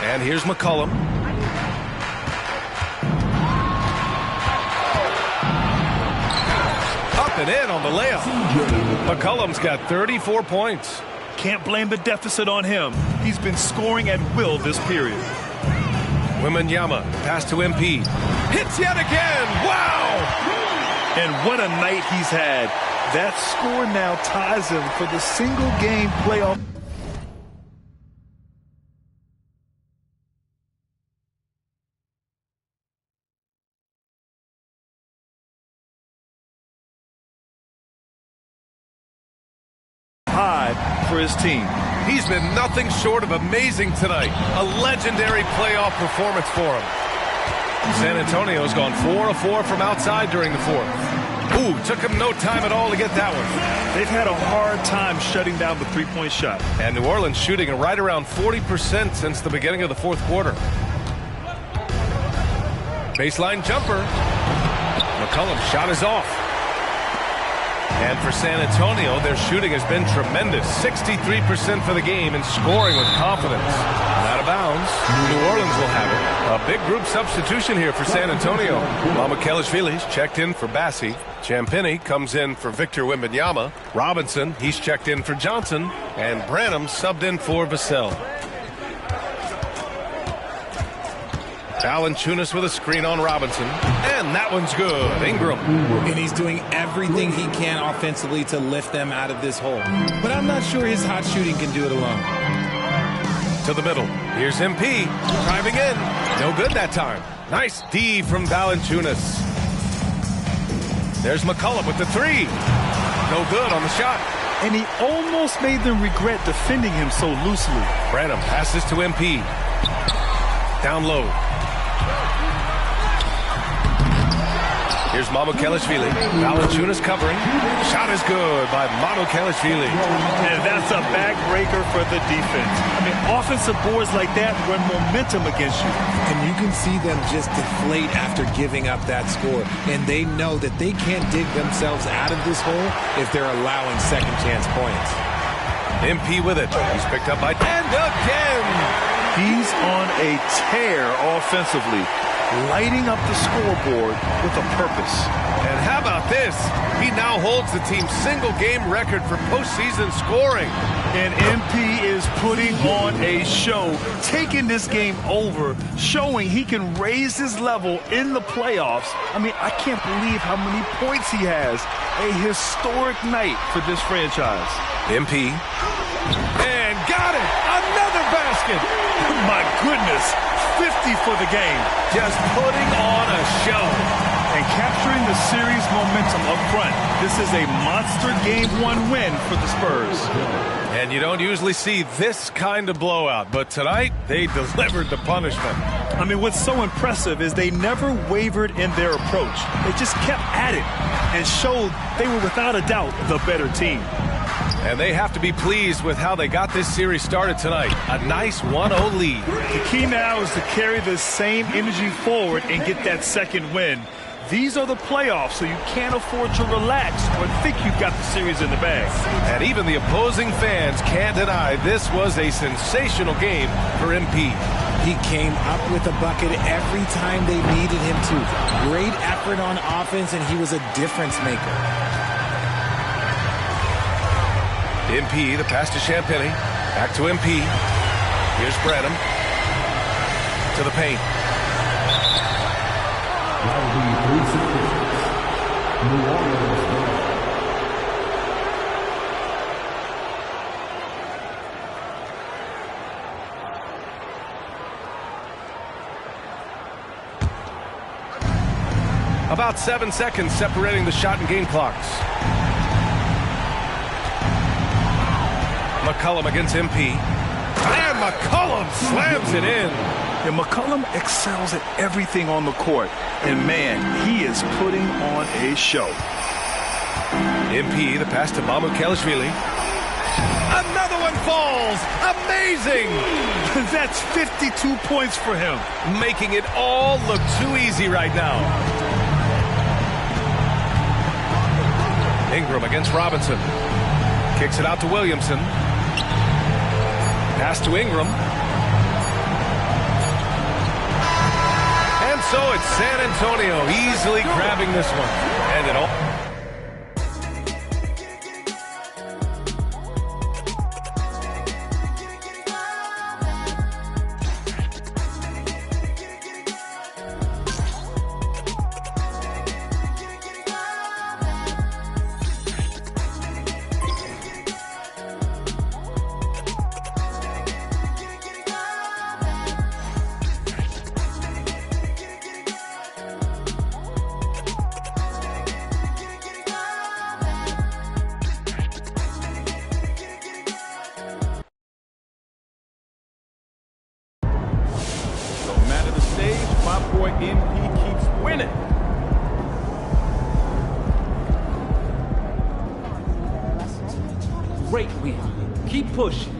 And here's McCollum. Up and in on the layup. McCollum's got 34 points. Can't blame the deficit on him. He's been scoring at will this period. Wembanyama, pass to MP. Hits yet again. Wow! And what a night he's had. That score now ties him for the single-game playoff. For his team. He's been nothing short of amazing tonight. A legendary playoff performance for him. San Antonio's gone 4 of 4 from outside during the fourth. Ooh, took him no time at all to get that one. They've had a hard time shutting down the three-point shot. And New Orleans shooting right around 40% since the beginning of the fourth quarter. Baseline jumper. McCollum's shot is off. And for San Antonio, their shooting has been tremendous. 63% for the game and scoring with confidence. Out of bounds. New Orleans will have it. A big group substitution here for San Antonio. Mamukelashvili's checked in for Bassi. Champagnie comes in for Victor Wembanyama. Robinson, he's checked in for Johnson. And Branham subbed in for Vassell. Valanciunas with a screen on Robinson. And that one's good. Ingram. And he's doing everything he can offensively to lift them out of this hole. But I'm not sure his hot shooting can do it alone. To the middle. Here's MP. Driving in. No good that time. Nice D from Valanciunas. There's McCollum with the three. No good on the shot. And he almost made them regret defending him so loosely. Branham passes to MP. Down low. Here's Mamukelashvili. Valanciunas covering. Shot is good by Mamukelashvili. And that's a backbreaker for the defense. I mean, offensive boards like that run momentum against you. And you can see them just deflate after giving up that score. And they know that they can't dig themselves out of this hole if they're allowing second chance points. MP with it. He's picked up by... And again! He's on a tear offensively, lighting up the scoreboard with a purpose. And how about this? He now holds the team's single-game record for postseason scoring. And MP is putting on a show, taking this game over, showing he can raise his level in the playoffs. I mean, I can't believe how many points he has. A historic night for this franchise. MP. And got it! Another basket! My goodness, 50 for the game. Just putting on a show. And capturing the series momentum up front. This is a monster Game 1 win for the Spurs. And you don't usually see this kind of blowout, but tonight they delivered the punishment. I mean, what's so impressive is they never wavered in their approach. They just kept at it and showed they were without a doubt the better team. And they have to be pleased with how they got this series started tonight. A nice 1-0 lead. The key now is to carry the same energy forward and get that second win. These are the playoffs, so you can't afford to relax or think you've got the series in the bag. And even the opposing fans can't deny this was a sensational game for MP. He came up with a bucket every time they needed him to. Great effort on offense, and he was a difference maker. MP, the pass to Champagnie. Back to MP. Here's Branham. To the paint. About 7 seconds separating the shot and game clocks. McCollum against MP. And McCollum slams it in. And McCollum excels at everything on the court. And, man, he is putting on a show. MP, the pass to Mamukelashvili. Another one falls. Amazing. That's 52 points for him. Making it all look too easy right now. Ingram against Robinson. Kicks it out to Williamson. Pass to Ingram. And so it's San Antonio easily grabbing this one. And it all... Great win. Keep pushing.